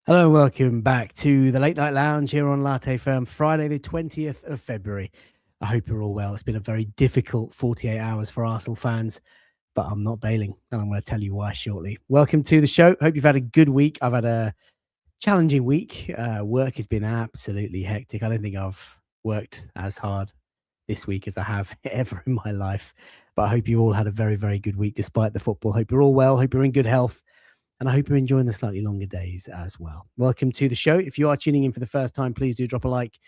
Hello and welcome back to the Late Night Lounge here on Latte Firm, Friday the 20th of February. I hope you're all well. It's been a very difficult 48 hours for Arsenal fans, but I'm not bailing, and I'm going to tell you why shortly. Welcome to the show. Hope you've had a good week. I've had a challenging week. Work has been absolutely hectic. I don't think I've worked as hard this week as I have ever in my life, but I hope you all had a very, very good week despite the football. Hope you're all well. Hope you're in good health. And I hope you're enjoying the slightly longer days as well. Welcome to the show. If you are tuning in for the first time, please do drop a like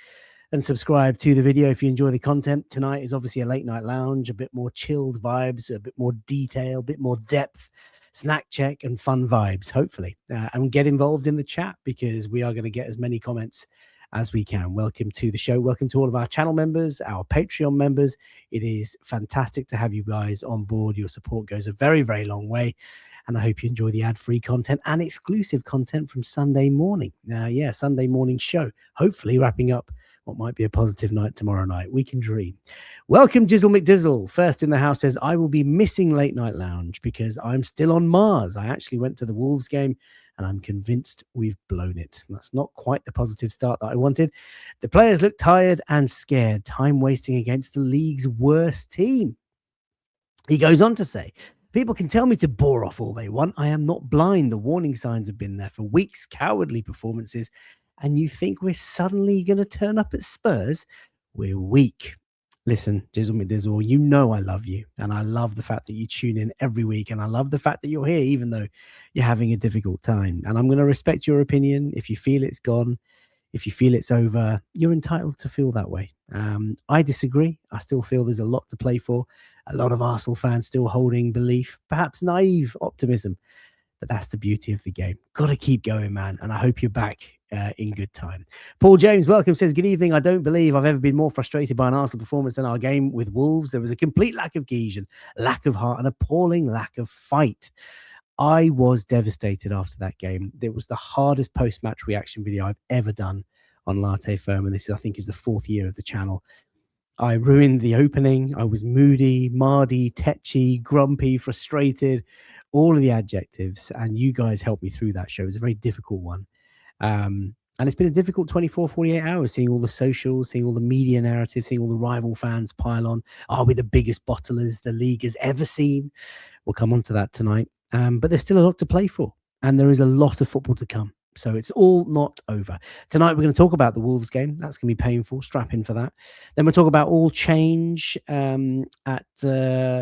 and subscribe to the video if you enjoy the content. Tonight is obviously a late night lounge, a bit more chilled vibes, a bit more detail, a bit more depth, snack check and fun vibes, hopefully. And get involved in the chat because we are going to get as many comments as we can. Welcome to the show. Welcome to all of our channel members, our Patreon members. It is fantastic to have you guys on board. Your support goes a very, very long way. And I hope you enjoy the ad-free content and exclusive content from Sunday morning. Sunday morning show. Hopefully wrapping up what might be a positive night tomorrow night. We can dream. Welcome, Jizzle McDizzle. First in the house says, I will be missing Late Night Lounge because I'm still on Mars. I actually went to the Wolves game and I'm convinced we've blown it. That's not quite the positive start that I wanted. The players look tired and scared, time wasting against the league's worst team. He goes on to say, people can tell me to bore off all they want. I am not blind. The warning signs have been there for weeks, cowardly performances. And you think we're suddenly going to turn up at Spurs? We're weak. Listen, Jizzle McDizzle, you know I love you. And I love the fact that you tune in every week. And I love the fact that you're here, even though you're having a difficult time. And I'm going to respect your opinion. If you feel it's gone, if you feel it's over, you're entitled to feel that way. I disagree. I still feel there's a lot to play for. A lot of Arsenal fans still holding belief, perhaps naive optimism. But that's the beauty of the game. Got to keep going, man. And I hope you're back in good time. Paul James, welcome, says, good evening. I don't believe I've ever been more frustrated by an Arsenal performance than our game with Wolves. There was a complete lack of cohesion, lack of heart, and appalling lack of fight. I was devastated after that game. It was the hardest post-match reaction video I've ever done on Latte Firm. And this, I think, is the 4th year of the channel. I ruined the opening. I was moody, mardy, tetchy, grumpy, frustrated, all of the adjectives. And you guys helped me through that show. It was a very difficult one. And it's been a difficult 24, 48 hours, seeing all the socials, seeing all the media narrative, seeing all the rival fans pile on. Are we the biggest bottlers the league has ever seen? We'll come on to that tonight. But there's still a lot to play for. And there is a lot of football to come. So it's all not over. Tonight, we're going to talk about the Wolves game. That's going to be painful. Strap in for that. Then we'll talk about all change at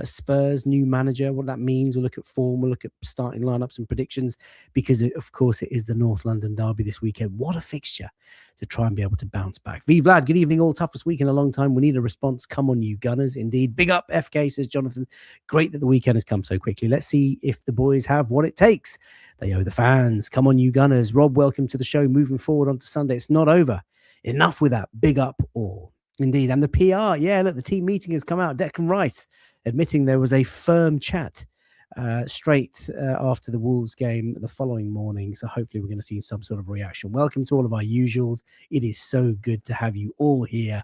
Spurs, new manager, what that means. We'll look at form. We'll look at starting lineups and predictions because, of course, it is the North London derby this weekend. What a fixture to try and be able to bounce back. V Vlad, good evening. All toughest week in a long time. We need a response. Come on, you Gunners. Indeed. Big up, FK, says Jonathan. Great that the weekend has come so quickly. Let's see if the boys have what it takes. They owe the fans. Come on, you Gunners. Rob, welcome to the show. Moving forward onto Sunday. It's not over. Enough with that. Big up all. Indeed. And the PR. Yeah, look, the team meeting has come out. Declan Rice admitting there was a firm chat straight after the Wolves game the following morning. So hopefully we're going to see some sort of reaction. Welcome to all of our usuals. It is so good to have you all here.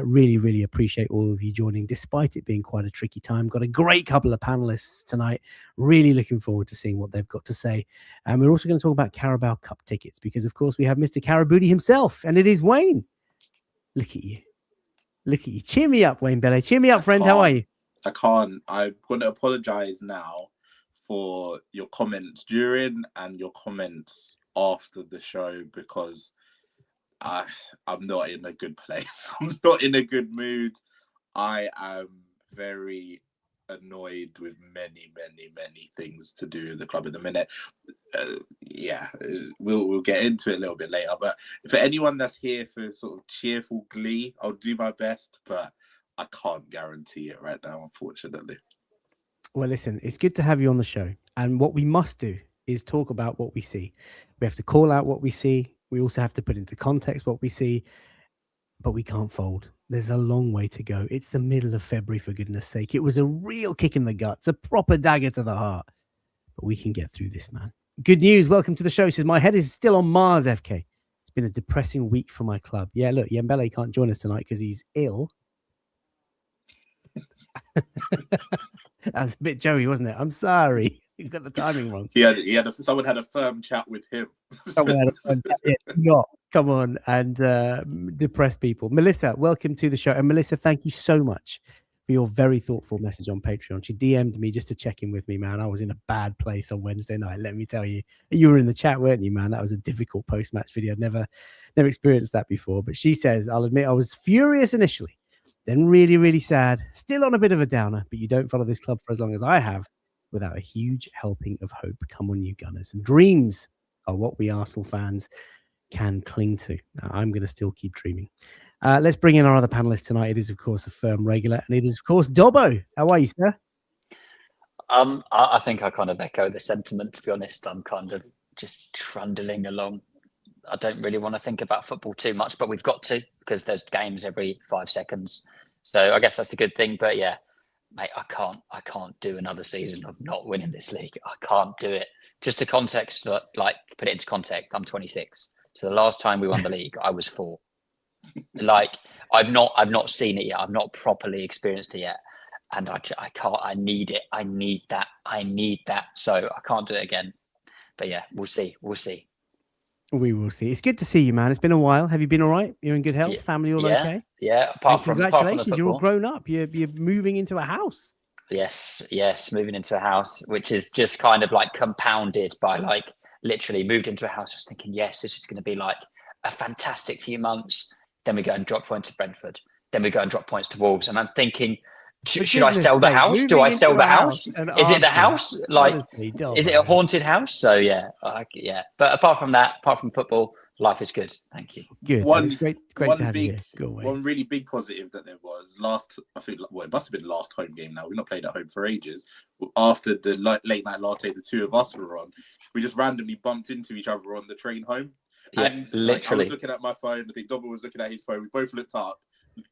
Really, really appreciate all of you joining, despite it being quite a tricky time. Got a great couple of panelists tonight. Really looking forward to seeing what they've got to say. And we're also going to talk about Carabao Cup tickets because, of course, we have Mr. Carabooty himself, and it is Wayne. Look at you. Look at you. Cheer me up, Wayne Bellet. Cheer me up, friend. How are you? I can't. I'm going to apologize now for your comments during and your comments after the show because I'm not in a good place. I'm not in a good mood. I am very annoyed with many things to do with the club at the minute. We'll get into it a little bit later. But for anyone that's here for sort of cheerful glee, I'll do my best, but I can't guarantee it right now, unfortunately. Well, listen, it's good to have you on the show. And what we must do is talk about what we see. We have to call out what we see. We also have to put into context what we see. But we can't fold. There's a long way to go. It's the middle of February, for goodness sake. It was a real kick in the guts, a proper dagger to the heart. But we can get through this, man. Good news. Welcome to the show. Says, my head is still on Mars, FK. It's been a depressing week for my club. Yeah, look, Yembele can't join us tonight because he's ill. That was a bit Joey, wasn't it? I'm sorry. You got the timing wrong. Someone had a firm chat with him. Someone had a firm chat. Yeah, not come on and depress people. Melissa, welcome to the show. And Melissa, thank you so much for your very thoughtful message on Patreon. She DM'd me just to check in with me, man. I was in a bad place on Wednesday night. Let me tell you, you were in the chat, weren't you, man? That was a difficult post-match video. I'd never experienced that before. But she says, I'll admit I was furious initially, then really, really sad, still on a bit of a downer, but you don't follow this club for as long as I have without a huge helping of hope. Come on, you Gunners. And dreams are what we Arsenal fans can cling to. Now, I'm going to still keep dreaming. Let's bring in our other panelist tonight. It is, of course, a firm regular, and it is, of course, Dobbo. How are you, sir? I think I kind of echo the sentiment, to be honest. I'm kind of just trundling along. I don't really want to think about football too much, but we've got to, because there's games every 5 seconds. So I guess that's a good thing. But yeah, mate, I can't do another season of not winning this league. I can't do it. Just to context, like put it into context, I'm 26. So the last time we won the league, I was 4. Like I've not seen it yet. I've not properly experienced it yet. And I can't, I need it. I need that. So I can't do it again. But yeah, we'll see. We will see. It's good to see you, man. It's been a while. Have you been all right? You're in good health? Yeah. Family all okay? Yeah. Congratulations. You're all grown up. You're moving into a house. Yes. Moving into a house, which is just kind of like compounded by like literally moved into a house. I was thinking, yes, this is going to be like a fantastic few months. Then we go and drop points to Brentford. Then we go and drop points to Wolves. And I'm thinking, should I sell the house? Do I sell the house? Is it the house? Like, honestly, is it a haunted house? So yeah. But apart from that, apart from football, life is good. Thank you. Good. It's great to have you here. One really big positive that there was it must have been last home game now. We've not played at home for ages. After the late night latte, the two of us were on. We just randomly bumped into each other on the train home. Yeah, and literally. I was looking at my phone. I think Dobby was looking at his phone. We both looked up,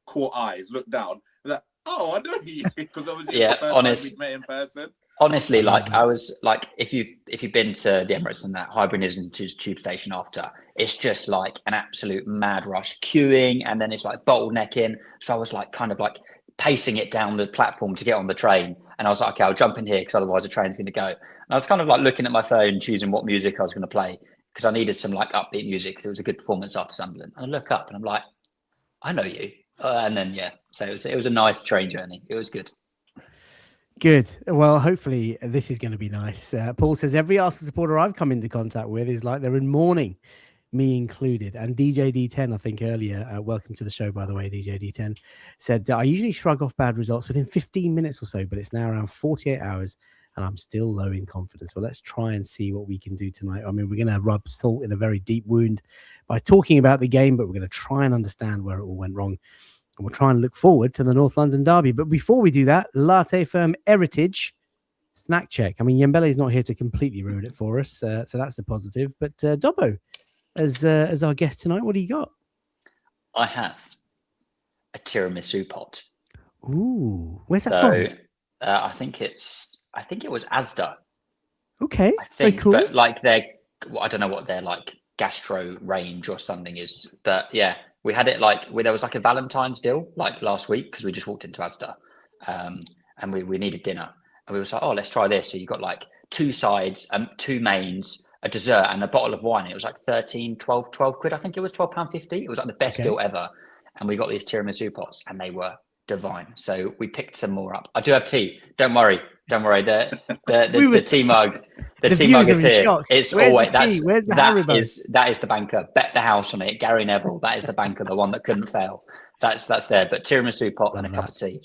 caught eyes, looked down. Like, oh, I know you, because obviously it's the first time we met in person. Honestly, like I was like, if you've been to the Emirates and that Highbury Islington's tube station after, it's just like an absolute mad rush, queuing, and then it's like bottlenecking. So I was like kind of like pacing it down the platform to get on the train, and I was like, okay, I'll jump in here because otherwise the train's going to go. And I was kind of like looking at my phone, choosing what music I was going to play because I needed some like upbeat music because it was a good performance after Sunderland. And I look up and I'm like, I know you. And then so it was a nice train journey. It was good. Good. Well, hopefully this is going to be nice. Paul says every Arsenal supporter I've come into contact with is like they're in mourning, me included. And DJ D10, I think earlier, welcome to the show, by the way, DJ D10, said, I usually shrug off bad results within 15 minutes or so, but it's now around 48 hours and I'm still low in confidence. Well, let's try and see what we can do tonight. I mean, we're going to rub salt in a very deep wound by talking about the game, but we're going to try and understand where it all went wrong. And we'll try and look forward to the North London derby. But before we do that, Latte Firm Heritage snack check. I mean, Yembele's not here to completely ruin it for us, so that's a positive. But Dobbo, as our guest tonight, what do you got? I have a tiramisu pot. Ooh, where's that from? I think it was Asda. Okay, I think, very cool. But like I don't know what their like gastro range or something is, but yeah. We had it there was like a Valentine's deal like last week because we just walked into Asda and we needed dinner and we were like, oh, let's try this. So you got like 2 sides, 2 mains, a dessert and a bottle of wine. It was like 12 quid. I think it was £12.50. It was like the best deal ever. And we got these tiramisu pots and they were divine. So we picked some more up. I do have tea. Don't worry. The tea mug. The tea mug is here. Shock. It's always that is the banker. Bet the house on it. Gary Neville. That is the banker, the one that couldn't fail. That's there. But tiramisu pot and a cup of tea.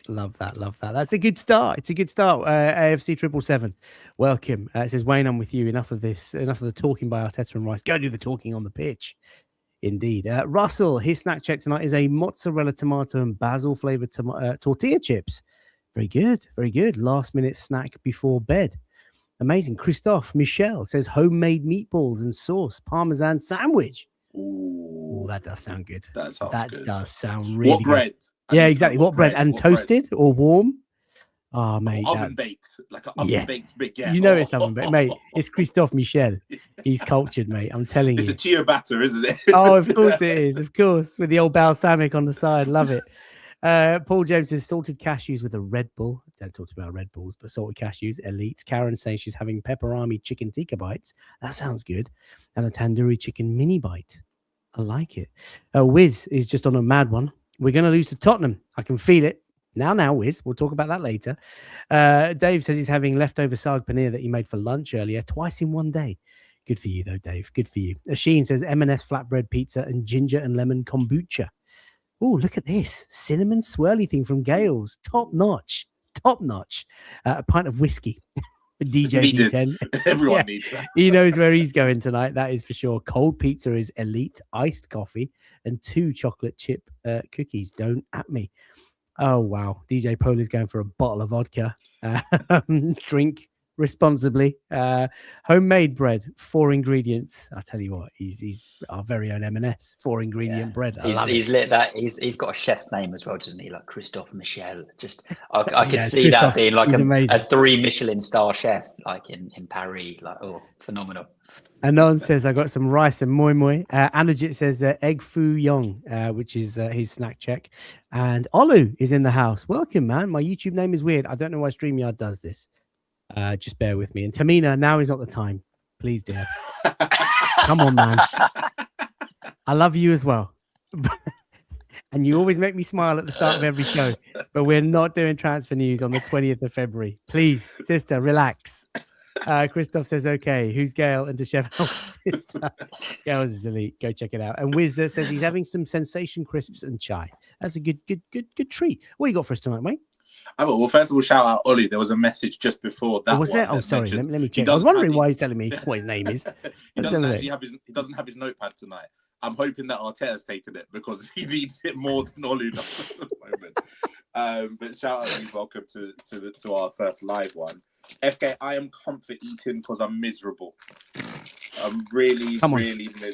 Love that. That's a good start. It's a good start. AFC 777. Welcome. It says Wayne, I'm with you. Enough of this. Enough of the talking by Arteta and Rice. Go do the talking on the pitch. Indeed. Russell, his snack check tonight is a mozzarella, tomato, and basil flavored tortilla chips. Very good. Very good. Last minute snack before bed. Amazing. Christophe Michel says homemade meatballs and sauce, Parmesan sandwich. Ooh, that does sound good. That good. Does sound really What bread? Good. Yeah, exactly. What bread? And toasted or warm? Oh, mate. Oven baked. Like an oven baked baguette. You know it's oven baked. Mate, it's Christophe Michel. He's cultured, mate. I'm telling you. It's a chia batter, isn't it? Oh, of course it is. Of course. With the old balsamic on the side. Love it. Paul James says salted cashews with a Red Bull. Don't talk about Red Bulls, but salted cashews, elite. Karen says she's having pepperami chicken tikka bites. That sounds good. And a tandoori chicken mini bite. I like it. Wiz is just on a mad one. We're going to lose to Tottenham. I can feel it. Now, Wiz. We'll talk about that later. Dave says he's having leftover saag paneer that he made for lunch earlier, twice in one day. Good for you, though, Dave. Good for you. Asheen says M&S flatbread pizza and ginger and lemon kombucha. Oh, look at this. Cinnamon swirly thing from Gales. Top notch. A pint of whiskey. DJ Needed. D10. Everyone needs that. He knows where he's going tonight. That is for sure. Cold pizza is elite. Iced coffee and 2 chocolate chip cookies. Don't at me. Oh, wow. DJ Pole is going for a bottle of vodka. Drink responsibly. Homemade bread, 4 ingredients. I'll tell you what, he's our very own M&S, 4 ingredient bread. He's lit that. He's got a chef's name as well, doesn't he? Like Christophe Michel. Just I could see Christophe. that being like He's a 3 Michelin star chef, like in Paris. Like, oh, phenomenal. Anon says I got some rice and moi moi. Anajit says egg foo young, which is his snack check. And Olu is in the house. Welcome, man. My YouTube name is weird. I don't know why StreamYard does this. Just bear with me. And Tamina, now is not the time. Please, dear. Come on, man. I love you as well. And you always make me smile at the start of every show. But we're not doing transfer news on the 20th of February. Please, sister, relax. Christoph says, okay. Who's Gail and Deshev's sister? Gail's is elite. Go check it out. And Wiz says he's having some sensation crisps and chai. That's a good treat. What you got for us tonight, mate? Well, first of all, shout out Ollie. There was a message just before that. Was there? Oh, sorry. Let me check. I was wondering why he's telling me what his name is. He doesn't have his notepad tonight. I'm hoping that Arteta's taken it because he needs it more than Olu does at the moment. But shout out and welcome to our first live one. FK, I am comfort eating because I'm miserable. I'm really miserable.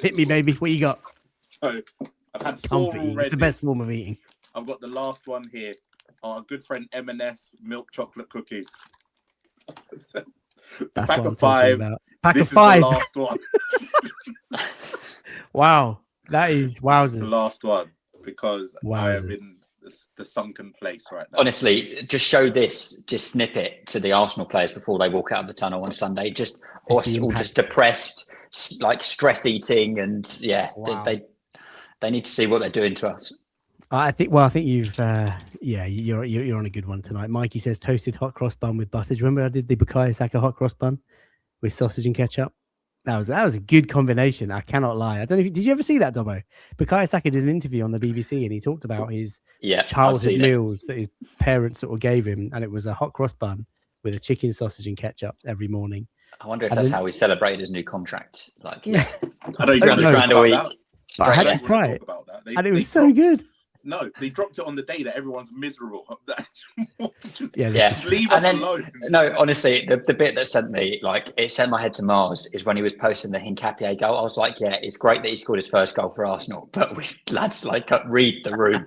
Hit me, baby. What you got? So I've had 4 already. It's the best form of eating. I've got the last one here. Our good friend M&S milk chocolate cookies. That's pack what of 5. Pack this of 5. Is the last one. Wow, that is wowzers. The last one because I am in the sunken place right now. Honestly, just show this, just snip it to the Arsenal players before they walk out of the tunnel on Sunday. Just all just depressed, like stress eating, and they need to see what they're doing to us. I think you've you're on a good one tonight. Mikey says toasted hot cross bun with butter. Do you remember I did the Bukayo Saka hot cross bun with sausage and ketchup? That was a good combination. I cannot lie. I don't know. Did you ever see that, Dobbo? Bukayo Saka did an interview on the BBC and he talked about his childhood meals that his parents sort of gave him, and it was a hot cross bun with a chicken, sausage, and ketchup every morning. I wonder if that's how he celebrated his new contract. Like, I know you £300 a week. But I had to try it, and it was so good. No, they dropped it on the day that everyone's miserable. Just leave us alone. No, honestly, the bit that sent me, like, it sent my head to Mars is when he was posting the Hincapié goal. I was like, yeah, it's great that he scored his first goal for Arsenal, but lads, like, read the room.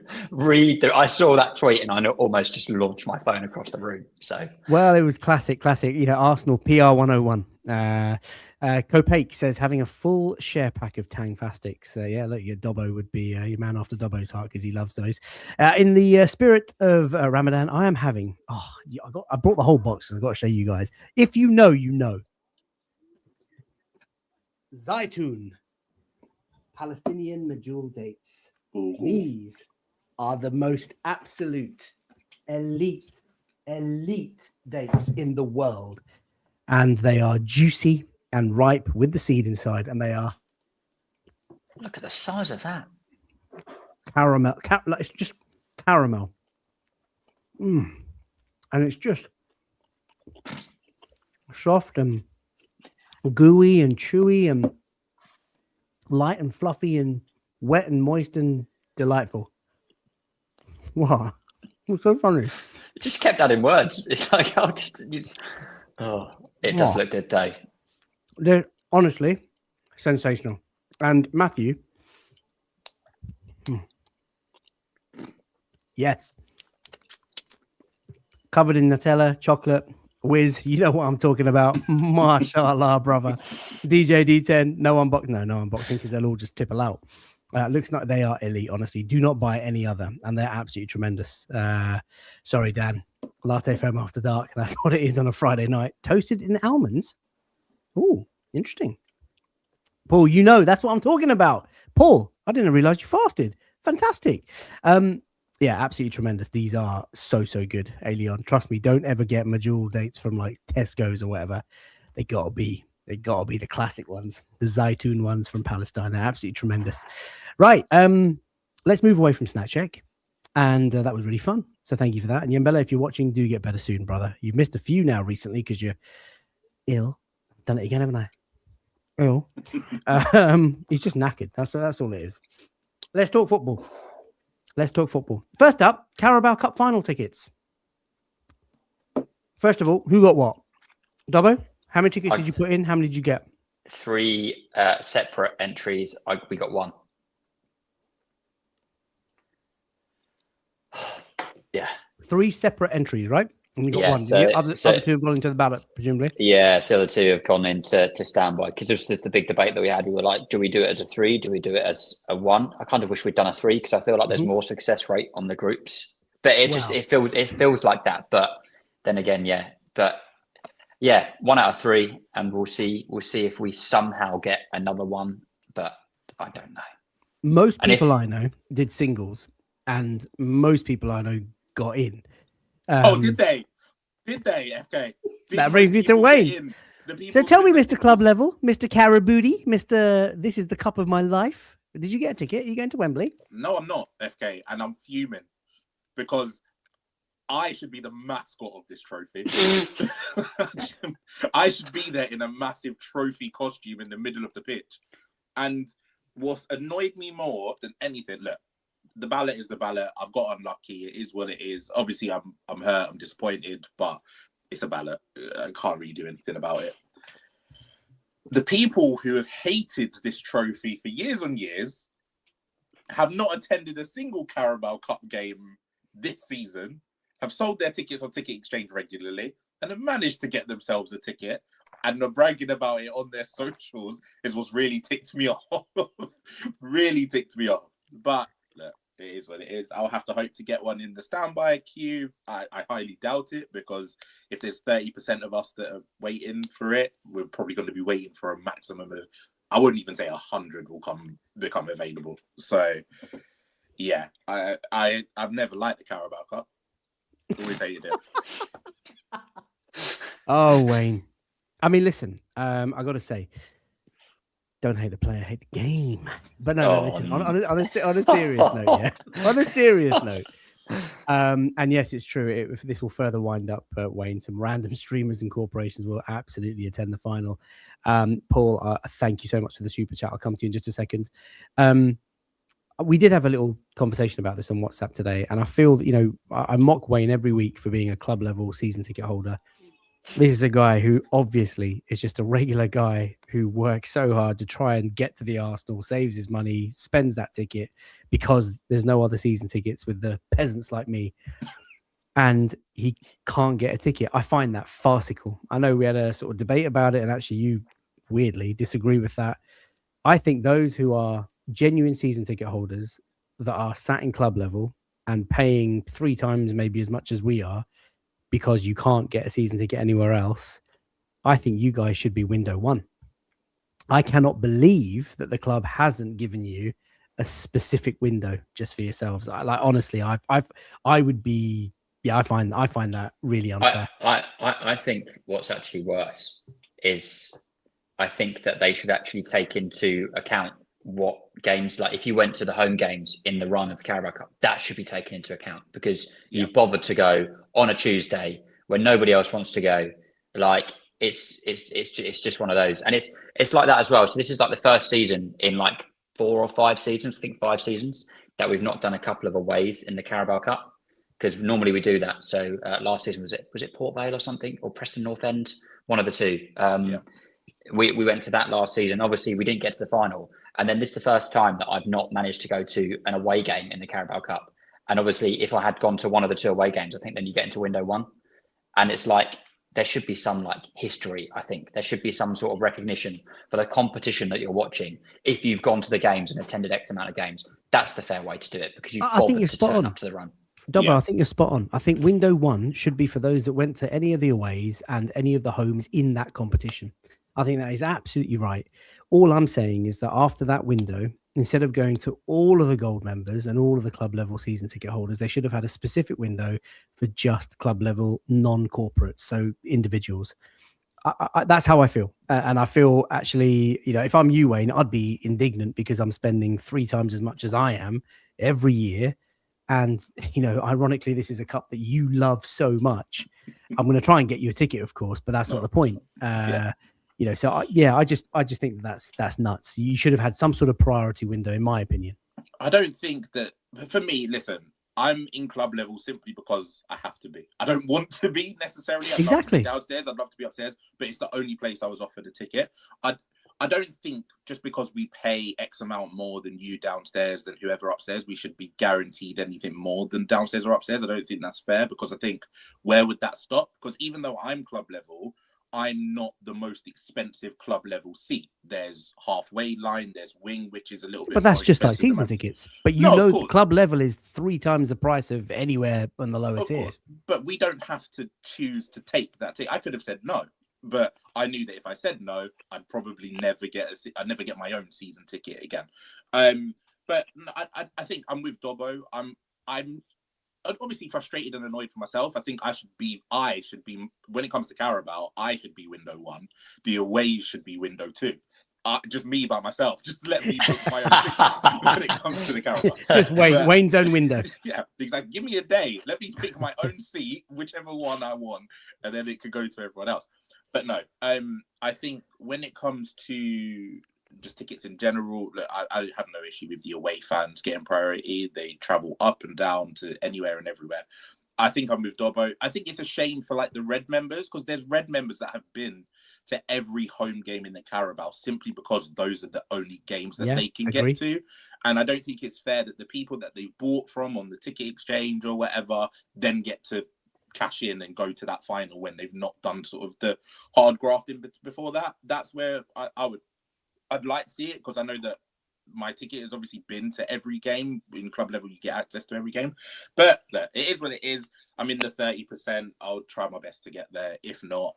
I saw that tweet and I almost just launched my phone across the room. So, well, it was classic. You know, Arsenal PR 101. Copac says having a full share pack of Tang Fastics. Look, your Dobbo would be your man after Dobbo's heart because he loves those. In the spirit of Ramadan, I am having. I brought the whole box. I've got to show you guys. If you know, you know. Zaitun, Palestinian medjool dates. Ooh. These are the most absolute elite dates in the world. And they are juicy and ripe with the seed inside. And they are... Look at the size of that. Caramel. It's just caramel. And it's just soft and gooey and chewy and light and fluffy and wet and moist and delightful. Wow. It's so funny. It just kept adding words. It's like, it does look good, though. They're honestly sensational. And Matthew, yes, covered in Nutella, chocolate, whiz. You know what I'm talking about. Mashallah, brother. DJ D10, no unboxing because they'll all just tipple out. Looks like they are elite, honestly. Do not buy any other, and they're absolutely tremendous. Sorry, Dan. Latte foam after dark. That's what it is on a Friday night. Toasted in almonds. Ooh, interesting. Paul, you know, that's what I'm talking about. Paul, I didn't realize you fasted. Fantastic. Yeah, absolutely tremendous. These are so good. Aeolian, trust me, don't ever get Majul dates from like Tesco's or whatever. They gotta be the classic ones, the Zaytun ones from Palestine. They're absolutely tremendous. Right. Let's move away from Snack Check. And that was really fun. So thank you for that. And Yambella, if you're watching, do get better soon, brother. You've missed a few now recently because you're ill. Done it again, haven't I? Ill. He's just knackered. That's all it is. Let's talk football. First up, Carabao Cup final tickets. First of all, who got what? Dobbo, how many tickets did you put in? How many did you get? 3 separate entries. We got 1. Yeah. 3 separate entries, right? And you got 1. So, the other 2 have gone into the ballot, presumably. Yeah, so the other 2 have gone into standby because it was the big debate that we had. We were like, do we do it as a 3? Do we do it as a 1? I kind of wish we'd done a 3 because I feel like there's more success rate on the groups. But it feels like that. But then again, yeah. But yeah, 1 out of 3, and we'll see if we somehow get another 1. But I don't know. Most people I know did singles, and most people I know got in. Did they? FK? That brings me to Wayne. So tell me, Mr. Club Level, Mr. Caraboody, Mr. This is the cup of my life. Did you get a ticket? Are you going to Wembley? No, I'm not, FK, and I'm fuming because I should be the mascot of this trophy. I should be there in a massive trophy costume in the middle of the pitch. And what's annoyed me more than anything, look, the ballot is the ballot. I've got unlucky. It is what it is. Obviously, I'm hurt. I'm disappointed, but it's a ballot. I can't really do anything about it. The people who have hated this trophy for years on years have not attended a single Carabao Cup game this season, have sold their tickets on Ticket Exchange regularly, and have managed to get themselves a ticket. And the bragging about it on their socials is what's really ticked me off. Really ticked me off. But look, it is what it is. I'll have to hope to get one in the standby queue. I highly doubt it because if there's 30% of us that are waiting for it, we're probably going to be waiting for a maximum of, I wouldn't even say 100 will become available. So, yeah, I've never liked the Carabao Cup. Always hated it. Oh, Wayne. I mean, listen, I got to say, don't hate the player, hate the game. But no, listen, on a serious note, yeah. On a serious note. And yes, it's true. This will further wind up, Wayne. Some random streamers and corporations will absolutely attend the final. Paul, thank you so much for the super chat. I'll come to you in just a second. We did have a little conversation about this on WhatsApp today, and I feel that, I mock Wayne every week for being a club level season ticket holder. This is a guy who obviously is just a regular guy who works so hard to try and get to the Arsenal, saves his money, spends that ticket because there's no other season tickets with the peasants like me. And he can't get a ticket. I find that farcical. I know we had a sort of debate about it, and actually you weirdly disagree with that. I think those who are genuine season ticket holders that are sat in club level and paying 3 times maybe as much as we are, because you can't get a season ticket anywhere else, I think you guys should be window 1. I cannot believe that the club hasn't given you a specific window just for yourselves. Honestly, I would be, I find that really unfair. I think what's actually worse is I think that they should actually take into account what games, like if you went to the home games in the run of the Carabao Cup, that should be taken into account because you've bothered to go on a Tuesday when nobody else wants to go. Like it's just one of those, and it's like that as well. So this is like the first season in like 4 or 5 seasons, I think 5 seasons, that we've not done a couple of aways in the Carabao Cup because normally we do that. So last season was it Port Vale or something, or Preston North End, one of the two. We went to that last season. Obviously, we didn't get to the final. And then this is the first time that I've not managed to go to an away game in the Carabao Cup. And obviously, if I had gone to one of the 2 away games, I think then you get into window 1. And it's like, there should be some like history. I think there should be some sort of recognition for the competition that you're watching. If you've gone to the games and attended X amount of games, that's the fair way to do it, because you've I think bothered you're to spot turn on. up to the run. Dobbo, Yeah. I think you're spot on. I think window 1 should be for those that went to any of the aways and any of the homes in that competition. I think that is absolutely right. All I'm saying is that after that window, instead of going to all of the gold members and all of the club level season ticket holders, they should have had a specific window for just club level non-corporates, so individuals. That's how I feel. And I feel actually, if I'm you, Wayne, I'd be indignant because I'm spending 3 times as much as I am every year. And, ironically, this is a cup that you love so much. I'm going to try and get you a ticket, of course, but that's not the point. Yeah. I just think that's nuts. You should have had some sort of priority window, in my opinion. I don't think that, for me, listen, I'm in club level simply because I have to be. I don't want to be necessarily. I'd love to be downstairs. I'd love to be upstairs, but it's the only place I was offered a ticket. I don't think just because we pay X amount more than you downstairs than whoever upstairs, we should be guaranteed anything more than downstairs or upstairs. I don't think that's fair, because I think, where would that stop? Because even though I'm club level, I'm not the most expensive club level seat. There's halfway line, there's wing, which is a little bit. But that's just like season tickets. But the club level is 3 times the price of anywhere on the lower tier. But we don't have to choose to take that ticket. I could have said no, but I knew that if I said no, I'd probably never get I'd never get my own season ticket again. But I think I'm with Dobbo. I'm obviously frustrated and annoyed for myself. I think I should be when it comes to Carabao, I should be window 1. The aways should be window 2. Just me by myself. Just let me book my own ticket when it comes to the Carabao. Just Wayne's own window. Yeah, exactly. Give me a day. Let me pick my own seat, whichever one I want, and then it could go to everyone else. But no, I think when it comes to just tickets in general, look, I have no issue with the away fans getting priority. They travel up and down to anywhere and everywhere. I think I'm with Dobbo. I think it's a shame for like the red members, because there's red members that have been to every home game in the Carabao simply because those are the only games that they can get to. And I don't think it's fair that the people that they've bought from on the ticket exchange or whatever then get to cash in and go to that final when they've not done sort of the hard grafting before that. That's where I'd like to see it, because I know that my ticket has obviously been to every game. In club level, you get access to every game. But look, it is what it is. I'm in the 30%. I'll try my best to get there. If not,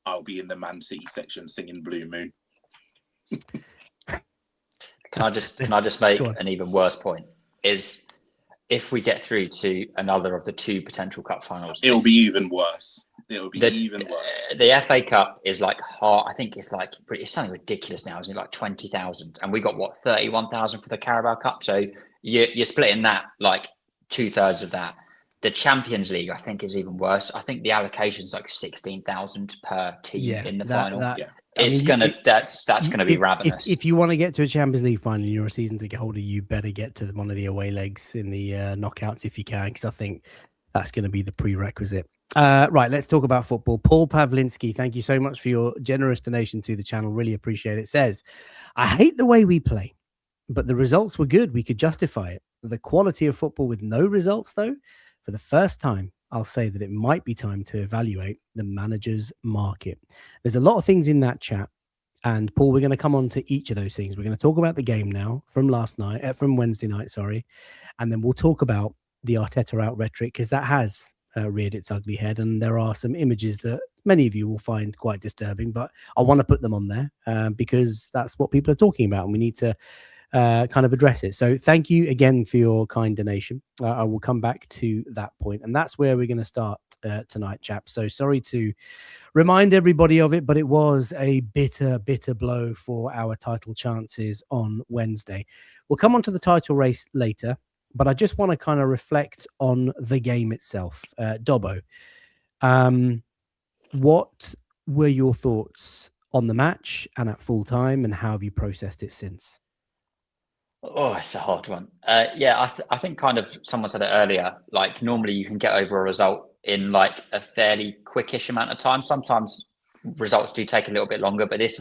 I'll be in the Man City section singing Blue Moon. Can I just make an even worse point? Is if we get through to another of the 2 potential cup finals, it'll be even worse. It'll be even worse. The FA Cup is like I think it's something ridiculous now, isn't it? Like 20,000, and we got 31,000 for the Carabao Cup. So you're splitting that like 2/3 of that. The Champions League, I think, is even worse. I think the allocation is like 16,000 per team in the final. That's gonna be ravenous. If you want to get to a Champions League final and you're a season ticket holder, you better get to one of the away legs in the knockouts if you can, because I think that's going to be the prerequisite. Right, let's talk about football. Paul Pavlinsky, thank you so much for your generous donation to the channel. Really appreciate it. Says, I hate the way we play, but the results were good. We could justify it. The quality of football with no results, though, for the first time, I'll say that it might be time to evaluate the manager's market. There's a lot of things in that chat. And Paul, we're going to come on to each of those things. We're going to talk about the game now from Wednesday night, and then we'll talk about the Arteta out rhetoric, because that has reared its ugly head, and there are some images that many of you will find quite disturbing, but I want to put them on there because that's what people are talking about, and we need to kind of address it. So thank you again for your kind donation. I will come back to that point, and that's where we're going to start tonight, chaps. So sorry to remind everybody of it, but it was a bitter blow for our title chances on Wednesday. We'll come on to the title race later, but I just want to kind of reflect on the game itself. Dobbo, what were your thoughts on the match and at full time, and how have you processed it since? Oh, it's a hard one. I think kind of someone said it earlier, like normally you can get over a result in like a fairly quickish amount of time. Sometimes results do take a little bit longer, but this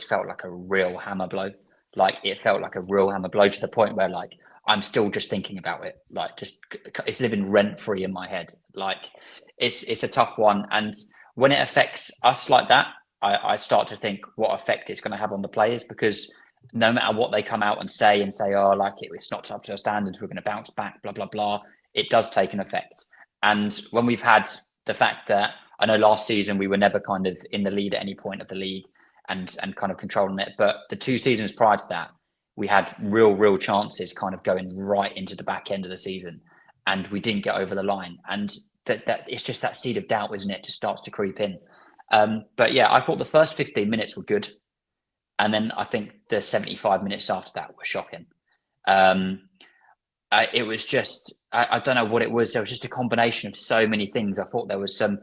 felt like a real hammer blow. Like it felt like a real hammer blow to the point where like I'm still just thinking about it. Like just it's living rent free in my head. Like it's a tough one. And when it affects us like that, I start to think what effect it's going to have on the players, because no matter what they come out and say, oh, like it's not up to our standards, we're going to bounce back, blah, blah, blah, it does take an effect. And when we've had the fact that, I know last season we were never kind of in the lead at any point of the league and kind of controlling it, but the 2 seasons prior to that, we had real chances kind of going right into the back end of the season, and we didn't get over the line. And that it's just that seed of doubt, isn't it? Just starts to creep in. But yeah, I thought the first 15 minutes were good. And then I think the 75 minutes after that were shocking. It was just, I don't know what it was. There was just a combination of so many things. I thought there was some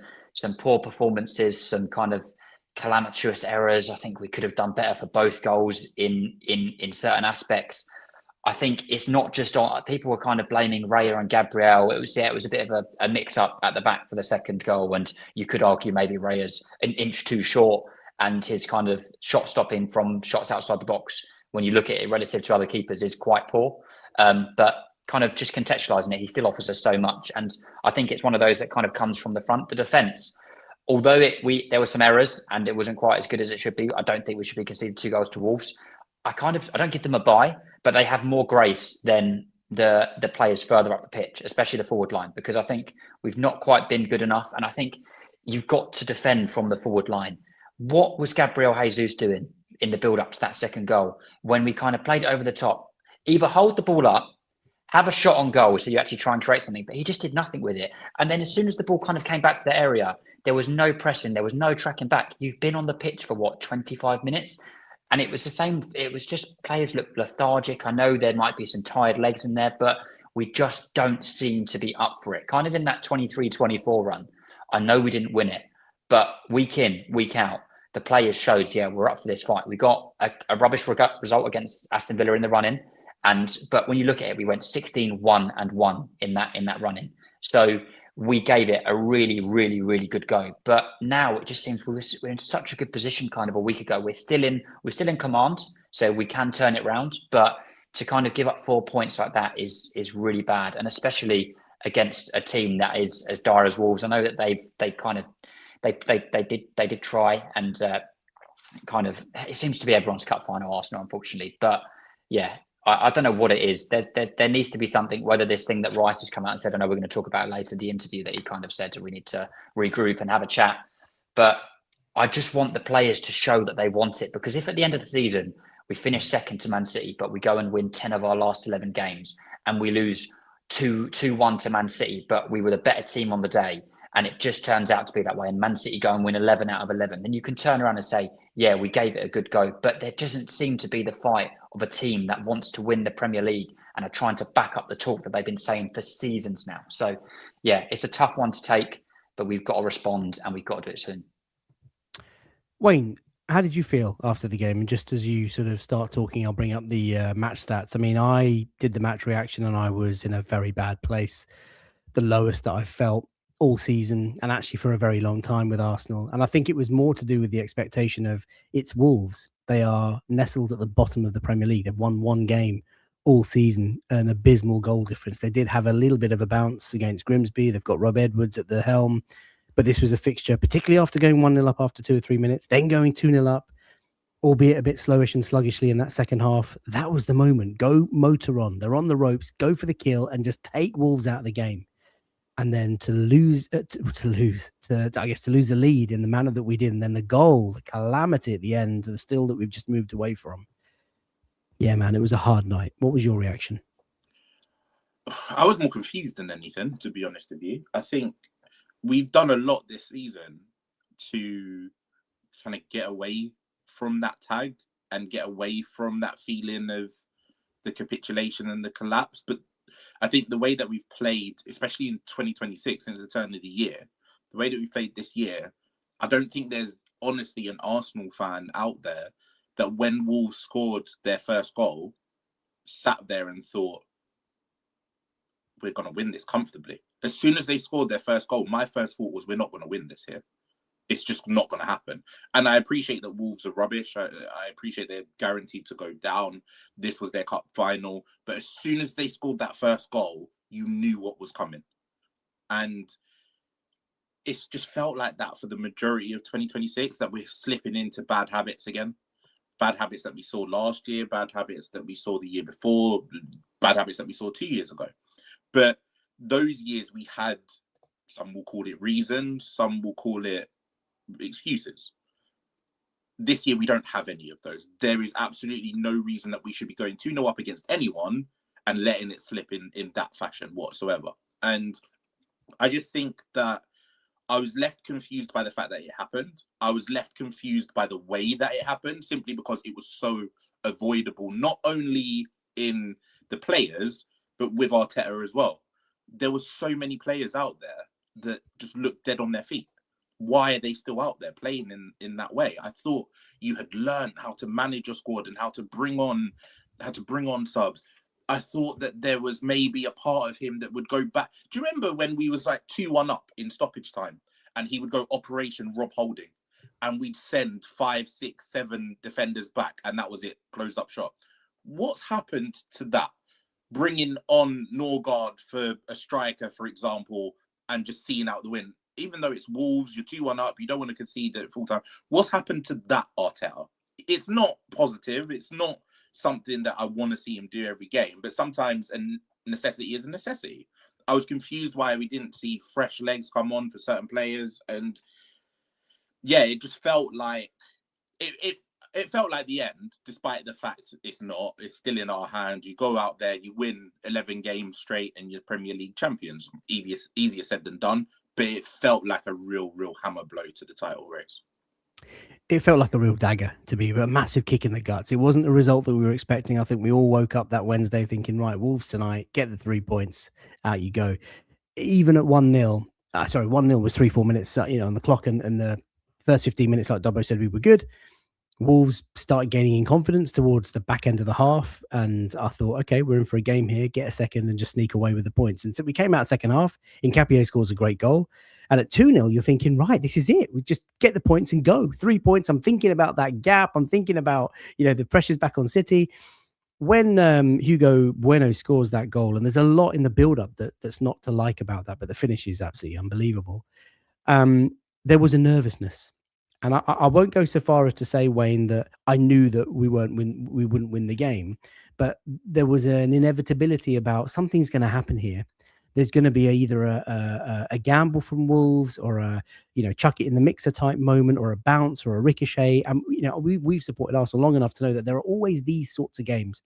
poor performances, some kind of calamitous errors. I think we could have done better for both goals in certain aspects. I think it's not just on, people were kind of blaming Raya and Gabriel. It was a bit of a mix up at the back for the second goal. And you could argue maybe Raya's an inch too short, and his kind of shot stopping from shots outside the box, when you look at it relative to other keepers, is quite poor. But kind of just contextualizing it, he still offers us so much. And I think it's one of those that kind of comes from the front. The defence, although there were some errors and it wasn't quite as good as it should be, I don't think we should be conceding 2 goals to Wolves. I don't give them a buy, but they have more grace than the players further up the pitch, especially the forward line, because I think we've not quite been good enough. And I think you've got to defend from the forward line. What was Gabriel Jesus doing in the build-up to that second goal when we kind of played it over the top? Either hold the ball up, have a shot on goal so you actually try and create something, but he just did nothing with it. And then as soon as the ball kind of came back to the area, there was no pressing, there was no tracking back. You've been on the pitch for 25 minutes? And it was the same. It was just players looked lethargic. I know there might be some tired legs in there, but we just don't seem to be up for it. Kind of in that 23-24 run, I know we didn't win it, but week in, week out, the players showed, yeah, we're up for this fight. We got a rubbish result against Aston Villa in the run-in. But when you look at it, we went 16-1-1 in that run-in. So we gave it a really good go. But now it just seems we're in such a good position kind of a week ago. We're still in command, so we can turn it around. But to kind of give up 4 points like that is really bad. And especially against a team that is as dire as Wolves. I know that they did try, and kind of, it seems to be everyone's cup final Arsenal, unfortunately. But yeah, I don't know what it is. There needs to be something, whether this thing that Rice has come out and said, I know we're going to talk about later, the interview that he kind of said we need to regroup and have a chat. But I just want the players to show that they want it, because if at the end of the season we finish second to Man City, but we go and win 10 of our last 11 games and we lose 2-1 to Man City, but we were the better team on the day, and it just turns out to be that way, and Man City go and win 11 out of 11, then you can turn around and say, yeah, we gave it a good go. But there doesn't seem to be the fight of a team that wants to win the Premier League and are trying to back up the talk that they've been saying for seasons now. So, yeah, it's a tough one to take, but we've got to respond and we've got to do it soon. Wayne, how did you feel after the game? And just as you sort of start talking, I'll bring up the match stats. I mean, I did the match reaction and I was in a very bad place, the lowest that I've felt all season, and actually for a very long time with Arsenal. And I think it was more to do with the expectation of it's Wolves. They are nestled at the bottom of the Premier League. They've won 1 game all season, an abysmal goal difference. They did have a little bit of a bounce against Grimsby. They've got Rob Edwards at the helm, but this was a fixture, particularly after going 1-0 up after 2 or 3 minutes, then going 2-0 up, albeit a bit slowish and sluggishly in that second half. That was the moment. Go motor on. They're on the ropes. Go for the kill and just take Wolves out of the game. And then to lose the lead in the manner that we did, and then the goal, the calamity at the end, the still that we've just moved away from. Yeah, man, it was a hard night. What was your reaction? I was more confused than anything, to be honest with you. I think we've done a lot this season to kind of get away from that tag and get away from that feeling of the capitulation and the collapse. But I think the way that we've played, especially in 2026, since the turn of the year, the way that we played this year, I don't think there's honestly an Arsenal fan out there that when Wolves scored their first goal, sat there and thought, we're going to win this comfortably. As soon as they scored their first goal, my first thought was, we're not going to win this here. It's just not going to happen. And I appreciate that Wolves are rubbish. I appreciate they're guaranteed to go down. This was their cup final. But as soon as they scored that first goal, you knew what was coming. And it's just felt like that for the majority of 2026, that we're slipping into bad habits again. Bad habits that we saw last year, bad habits that we saw the year before, bad habits that we saw 2 years ago. But those years we had, some will call it reasons, some will call it excuses. This year we don't have any of those. There is absolutely no reason that we should be going 2-0 up against anyone and letting it slip in that fashion whatsoever. And I just think that I was left confused by the fact that it happened. I was left confused by the way that it happened, simply because it was so avoidable, not only in the players, but with Arteta as well. There were so many players out there that just looked dead on their feet. Why are they still out there playing in that way? I thought you had learned how to manage your squad and how to bring on subs. I thought that there was maybe a part of him that would go back. Do you remember when we was like 2-1 up in stoppage time and he would go Operation Rob Holding and we'd send 5, 6, 7 defenders back and that was it, closed up shop? What's happened to that? Bringing on Norgard for a striker, for example, and just seeing out the win. Even though it's Wolves, you're 2-1 up, you don't want to concede at full time. What's happened to that, Arteta? It's not positive. It's not something that I want to see him do every game, but sometimes a necessity is a necessity. I was confused why we didn't see fresh legs come on for certain players, and yeah, it just felt like it felt like the end, despite the fact it's not. It's still in our hands. You go out there, you win 11 games straight, and you're Premier League champions. Easier said than done, but it felt like a real hammer blow to the title race. It felt like a real dagger to me, a massive kick in the guts. It wasn't the result that we were expecting. I think we all woke up that Wednesday thinking, right, Wolves tonight, get the 3 points, out you go. Even at 1-0, 1-0 was 3-4 minutes, on the clock, and the first 15 minutes, like Dobbo said, we were good. Wolves started gaining in confidence towards the back end of the half, and I thought, okay, we're in for a game here, get a second and just sneak away with the points. And so we came out second half, Nketiah scores a great goal, and at 2-0, you're thinking, right, this is it. We just get the points and go. 3 points. I'm thinking about that gap. I'm thinking about, the pressure's back on City. When Hugo Bueno scores that goal, and there's a lot in the build-up that's not to like about that, but the finish is absolutely unbelievable. There was a nervousness. And I won't go so far as to say, Wayne, that I knew that we wouldn't win the game, but there was an inevitability about something's going to happen here. There's going to be either a gamble from Wolves, or a chuck it in the mixer type moment, or a bounce, or a ricochet. And we've supported Arsenal long enough to know that there are always these sorts of games.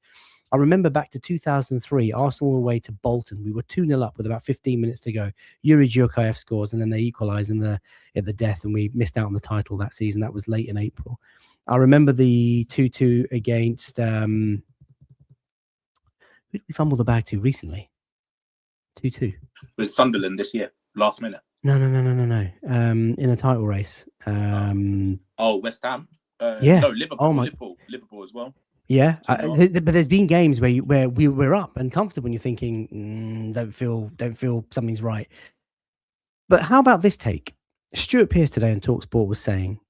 I remember back to 2003, Arsenal were away to Bolton. We were 2-0 up with about 15 minutes to go. Yuri Djurkaeff scores, and then they equalise at the death, and we missed out on the title that season. That was late in April. I remember the 2-2 against... who did we fumble the bag to recently? 2-2. With Sunderland this year, last minute. No. In a title race. West Ham? Yeah. No, Liverpool. Liverpool as well. Yeah, but there's been games where we were up and comfortable, and you're thinking, don't feel something's right. But how about this take? Stuart Pearce today on TalkSport was saying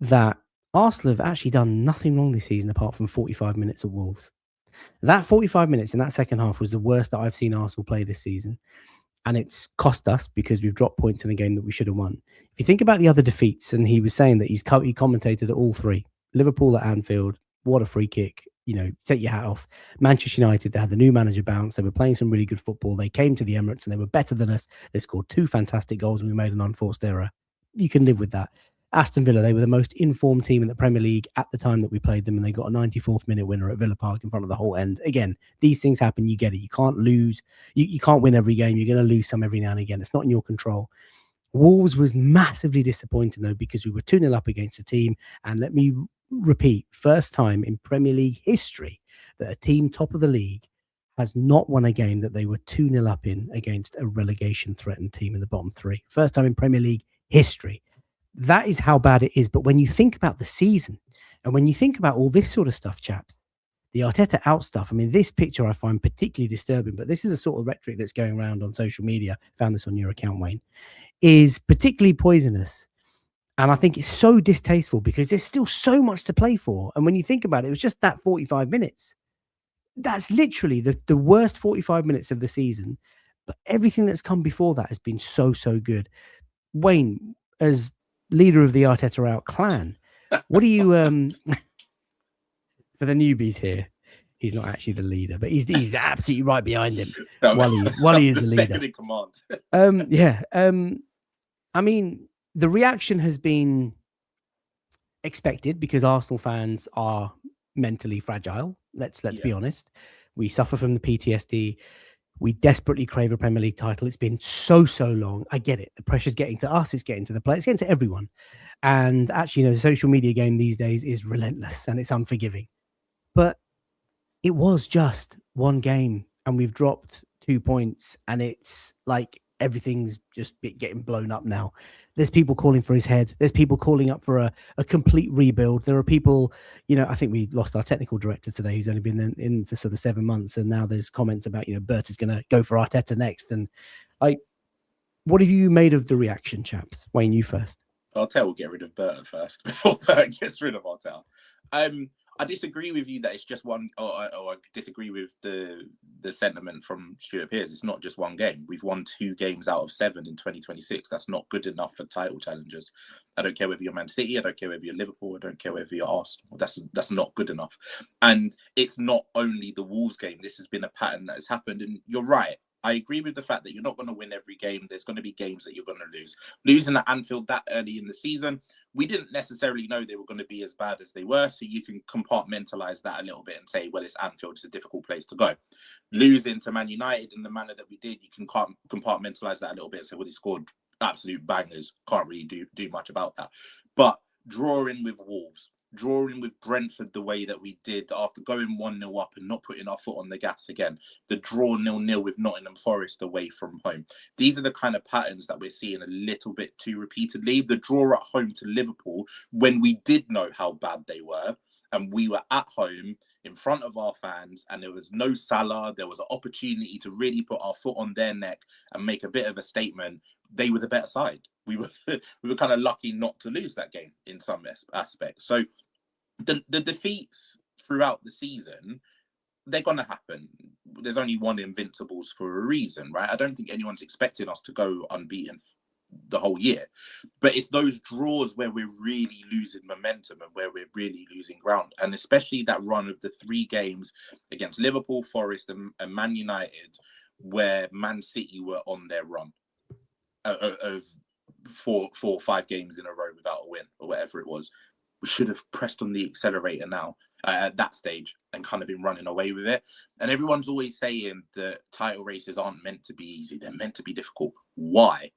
that Arsenal have actually done nothing wrong this season apart from 45 minutes at Wolves. That 45 minutes in that second half was the worst that I've seen Arsenal play this season. And it's cost us because we've dropped points in a game that we should have won. If you think about the other defeats, and he was saying that he commentated at all three. Liverpool at Anfield, what a free kick. Take your hat off. Manchester United, they had the new manager bounce. They were playing some really good football. They came to the Emirates and they were better than us. They scored 2 fantastic goals and we made an unforced error. You can live with that. Aston Villa, they were the most informed team in the Premier League at the time that we played them, and they got a 94th minute winner at Villa Park in front of the whole end. Again, these things happen. You get it. You can't lose. You can't win every game. You're going to lose some every now and again. It's not in your control. Wolves was massively disappointing, though, because we were 2-0 up against a team. And let me repeat, first time in Premier League history that a team top of the league has not won a game that they were 2-0 up in against a relegation-threatened team in the bottom 3. First time in Premier League history. That is how bad it is. But when you think about the season, and when you think about all this sort of stuff, chaps, the Arteta out stuff, I mean, this picture I find particularly disturbing, but this is the sort of rhetoric that's going around on social media. Found this on your account, Wayne, is particularly poisonous. And I think it's so distasteful because there's still so much to play for. And when you think about it, it was just that 45 minutes. That's literally the worst 45 minutes of the season. But everything that's come before that has been so good. Wayne, as leader of the Arteta Out clan, what do you for the newbies here? He's not actually the leader, but he's absolutely right behind him. Wally is the leader. Second in command. Yeah. I mean, the reaction has been expected because Arsenal fans are mentally fragile. Let's be honest. We suffer from the PTSD. We desperately crave a Premier League title. It's been so long. I get it. The pressure's getting to us. It's getting to the players. It's getting to everyone. And actually, the social media game these days is relentless and it's unforgiving. But it was just one game and we've dropped 2 points and it's like everything's just getting blown up now. There's people calling for his head. There's people calling up for a complete rebuild. There are people, I think we lost our technical director today who's only been in for sort of 7 months. And now there's comments about, Bert is going to go for Arteta next. And what have you made of the reaction, chaps? Wayne, you first. Arteta will get rid of Bert first before Bert gets rid of Arteta. I disagree with you that it's just one, or I disagree with the sentiment from Stuart Pearce. It's not just one game. We've won 2 games out of 7 in 2026. That's not good enough for title challengers. I don't care whether you're Man City. I don't care whether you're Liverpool. I don't care whether you're Arsenal. That's not good enough. And it's not only the Wolves game. This has been a pattern that has happened. And you're right. I agree with the fact that you're not going to win every game. There's going to be games that you're going to lose. Losing at Anfield that early in the season, we didn't necessarily know they were going to be as bad as they were. So you can compartmentalize that a little bit and say, well, it's Anfield. It's a difficult place to go. Losing to Man United in the manner that we did, you can compartmentalize that a little bit and say, well, they scored absolute bangers. Can't really do much about that. But drawing with Wolves, drawing with Brentford the way that we did after going 1-0 up and not putting our foot on the gas again. The draw 0-0 with Nottingham Forest away from home. These are the kind of patterns that we're seeing a little bit too repeatedly. The draw at home to Liverpool, when we did know how bad they were, and we were at home in front of our fans, and there was no Salah, there was an opportunity to really put our foot on their neck and make a bit of a statement. They were the better side. We were kind of lucky not to lose that game in some aspects. So the defeats throughout the season, they're going to happen. There's only one Invincibles for a reason, right? I don't think anyone's expecting us to go unbeaten the whole year. But it's those draws where we're really losing momentum and where we're really losing ground. And especially that run of the 3 games against Liverpool, Forest and Man United, where Man City were on their run of 4 or 5 games in a row without a win or whatever it was. We should have pressed on the accelerator now at that stage and kind of been running away with it. And everyone's always saying that title races aren't meant to be easy. They're meant to be difficult. Why?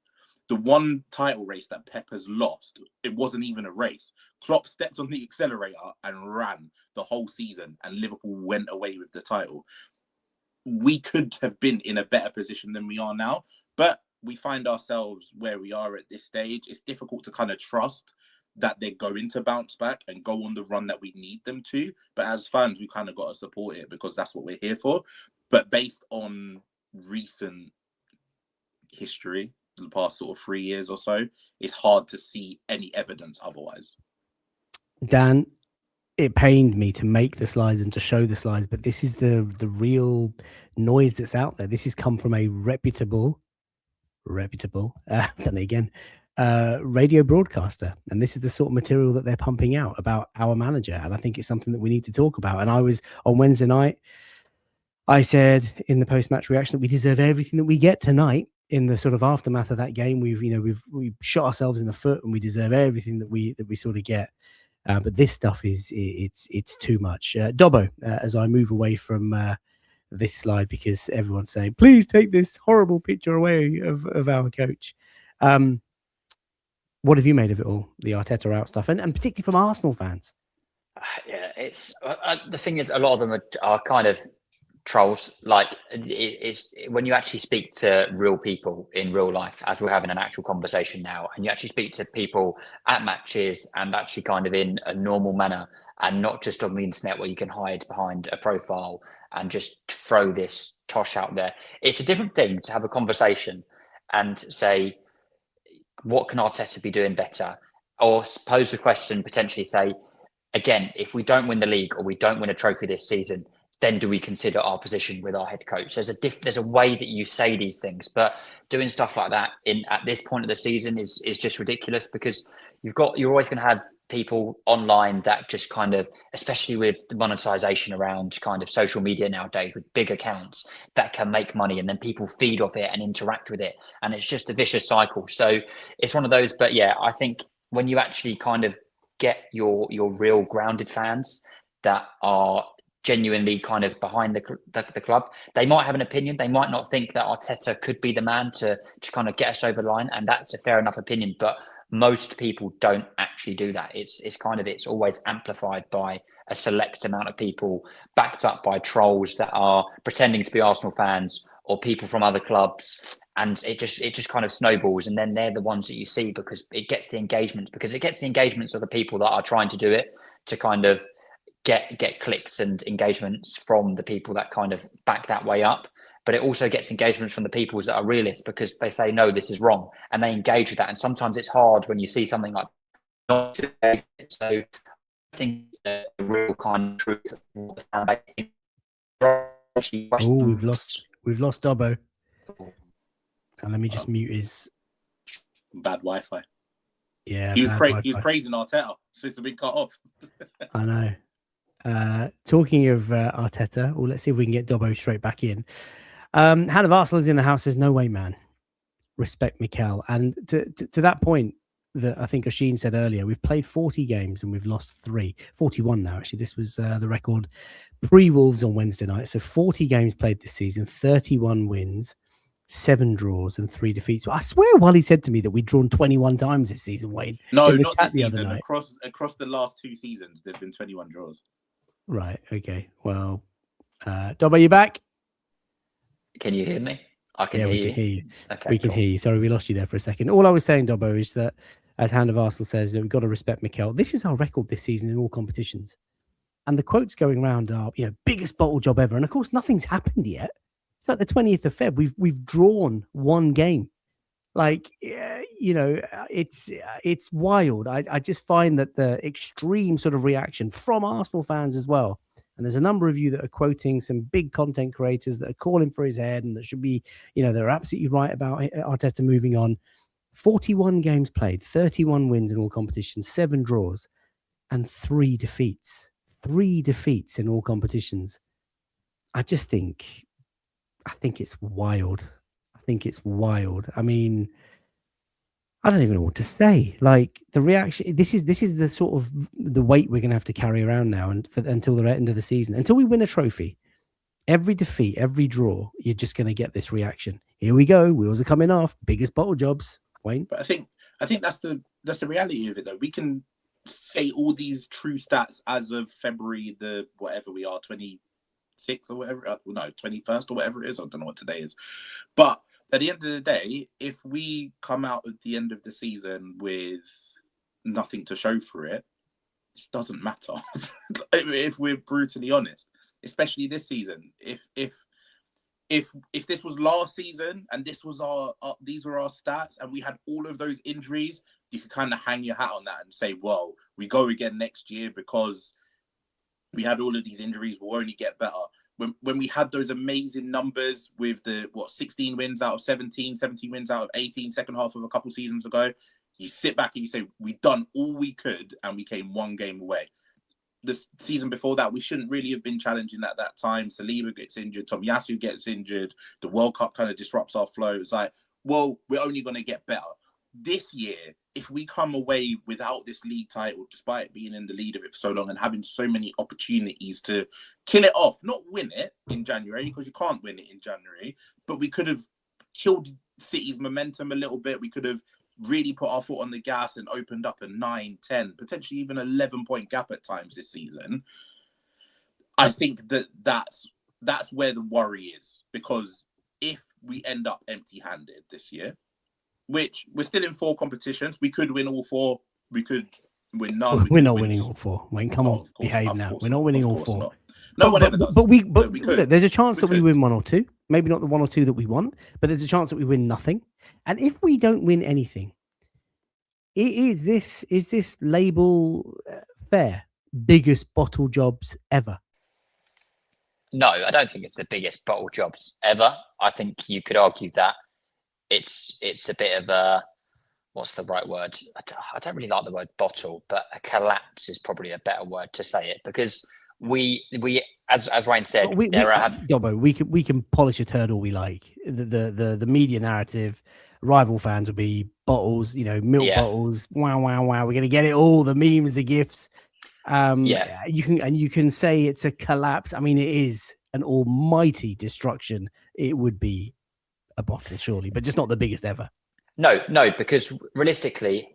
The one title race that Pep has lost, it wasn't even a race. Klopp stepped on the accelerator and ran the whole season and Liverpool went away with the title. We could have been in a better position than we are now, but we find ourselves where we are at this stage. It's difficult to kind of trust that they're going to bounce back and go on the run that we need them to. But as fans, we kind of got to support it because that's what we're here for. But based on recent history, the past sort of 3 years or so, it's hard to see any evidence otherwise. Dan, it pained me to make the slides and to show the slides, but this is the real noise that's out there. This has come from a reputable, done it again, radio broadcaster, and this is the sort of material that they're pumping out about our manager, and I think it's something that we need to talk about. And I was on Wednesday night, I said in the post-match reaction that we deserve everything that we get tonight in the sort of aftermath of that game. We've shot ourselves in the foot and we deserve everything that we sort of get, but this stuff it's too much. Dobbo, as I move away from this slide because everyone's saying please take this horrible picture away of our coach. What have you made of it all, the Arteta out stuff, and particularly from Arsenal fans? Yeah, it's the thing is, a lot of them are kind of trolls. Like it's when you actually speak to real people in real life, as we're having an actual conversation now, and you actually speak to people at matches and actually kind of in a normal manner, and not just on the internet where you can hide behind a profile and just throw this tosh out there. It's a different thing to have a conversation and say, what can Arteta be doing better? Or pose the question, potentially say, again, if we don't win the league or we don't win a trophy this season, then do we consider our position with our head coach? There's a way that you say these things, but doing stuff like that at this point of the season is just ridiculous, because you're always going to have people online that just kind of, especially with the monetization around kind of social media nowadays with big accounts that can make money, and then people feed off it and interact with it, and it's just a vicious cycle. So it's one of those. But yeah, I think when you actually kind of get your real grounded fans that are genuinely kind of behind the club, they might have an opinion. They might not think that Arteta could be the man to kind of get us over the line, and that's a fair enough opinion. But most people don't actually do that. It's always amplified by a select amount of people, backed up by trolls that are pretending to be Arsenal fans or people from other clubs, and it just kind of snowballs, and then they're the ones that you see because it gets the engagements of the people that are trying to do it to kind of get clicks and engagements from the people that kind of back that way up. But it also gets engagements from the people that are realists, because they say, no, this is wrong, and they engage with that. And sometimes it's hard when you see something like not to engage it. So I think the real kind of truth of we've lost Dobbo. And let me just mute his bad Wi-Fi. Yeah, he was praising Arteta, so it's been cut off. I know. Talking of Arteta, well, let's see if we can get Dobbo straight back in. Hand of Arsenal is in the house. There's no way, man. Respect Mikel. And to that point that I think Oshin said earlier, we've played 40 games and we've lost 3. 41 now, actually. This was the record pre-Wolves on Wednesday night. So 40 games played this season, 31 wins, 7 draws and 3 defeats. I swear Wally said to me that we'd drawn 21 times this season, Wayne. No, not this season. Across the last 2 seasons, there's been 21 draws. Right. Okay. Well, Dobbo, are you back? Can you hear me? I can hear you. Can hear you. Okay, we can hear you. Sorry, we lost you there for a second. All I was saying, Dobbo, is that, as Hand of Arsenal says, we've got to respect Mikel. This is our record this season in all competitions. And the quotes going around are, biggest bottle job ever. And of course, nothing's happened yet. It's like the 20th of Feb. We've drawn 1 game. It's wild. I just find that the extreme sort of reaction from Arsenal fans as well. And there's a number of you that are quoting some big content creators that are calling for his head, and that should be, they're absolutely right about Arteta moving on. 41 games played, 31 wins in all competitions, 7 draws, and 3 defeats. 3 defeats in all competitions. I think it's wild. I mean, I don't even know what to say. Like, the reaction, this is the sort of the weight we're going to have to carry around now until the end of the season, until we win a trophy. Every defeat, every draw, you're just going to get this reaction. Here we go. Wheels are coming off. Biggest bottle jobs. Wayne? But I think that's the reality of it, though. We can say all these true stats as of February, the whatever we are, 26th or whatever. No, 21st or whatever it is. I don't know what today is. But at the end of the day, if we come out at the end of the season with nothing to show for it, this doesn't matter. If we're brutally honest, especially this season. If this was last season and this was these were our stats and we had all of those injuries, you could kind of hang your hat on that and say, well, we go again next year because we had all of these injuries, we'll only get better. When we had those amazing numbers with 16 wins out of 17 wins out of 18, second half of a couple seasons ago, you sit back and you say, we've done all we could and we came 1 game away. The season before that, we shouldn't really have been challenging at that time. Saliba gets injured, Tomiyasu gets injured, the World Cup kind of disrupts our flow. It's like, well, we're only going to get better. This year, if we come away without this league title, despite being in the lead of it for so long and having so many opportunities to kill it off, not win it in January, because you can't win it in January, but we could have killed City's momentum a little bit. We could have really put our foot on the gas and opened up a 9, 10, potentially even 11-point gap at times this season. I think that's where the worry is, because if we end up empty-handed this year, which we're still in 4 competitions, we could win all 4. We could win none. We're not winning all 4. Wayne, come on, behave now. We're not winning all 4. Not. No one ever does. But we could. There's a chance that we win 1 or 2. Maybe not the 1 or 2 that we want, but there's a chance that we win nothing. And if we don't win anything, is this label fair? Biggest bottle jobs ever? No, I don't think it's the biggest bottle jobs ever. I think you could argue that it's a bit of a, what's the right word? I don't really like the word bottle, but a collapse is probably a better word to say it, because we as Wayne said, Dobbo, we can polish a turd all we like. The media narrative, rival fans will be bottles, milk bottles. Wow, wow, wow. We're gonna get it all. The memes, the gifs. You can say it's a collapse. I mean, it is an almighty destruction. It would be a bottle, surely, but just not the biggest ever. No, because realistically,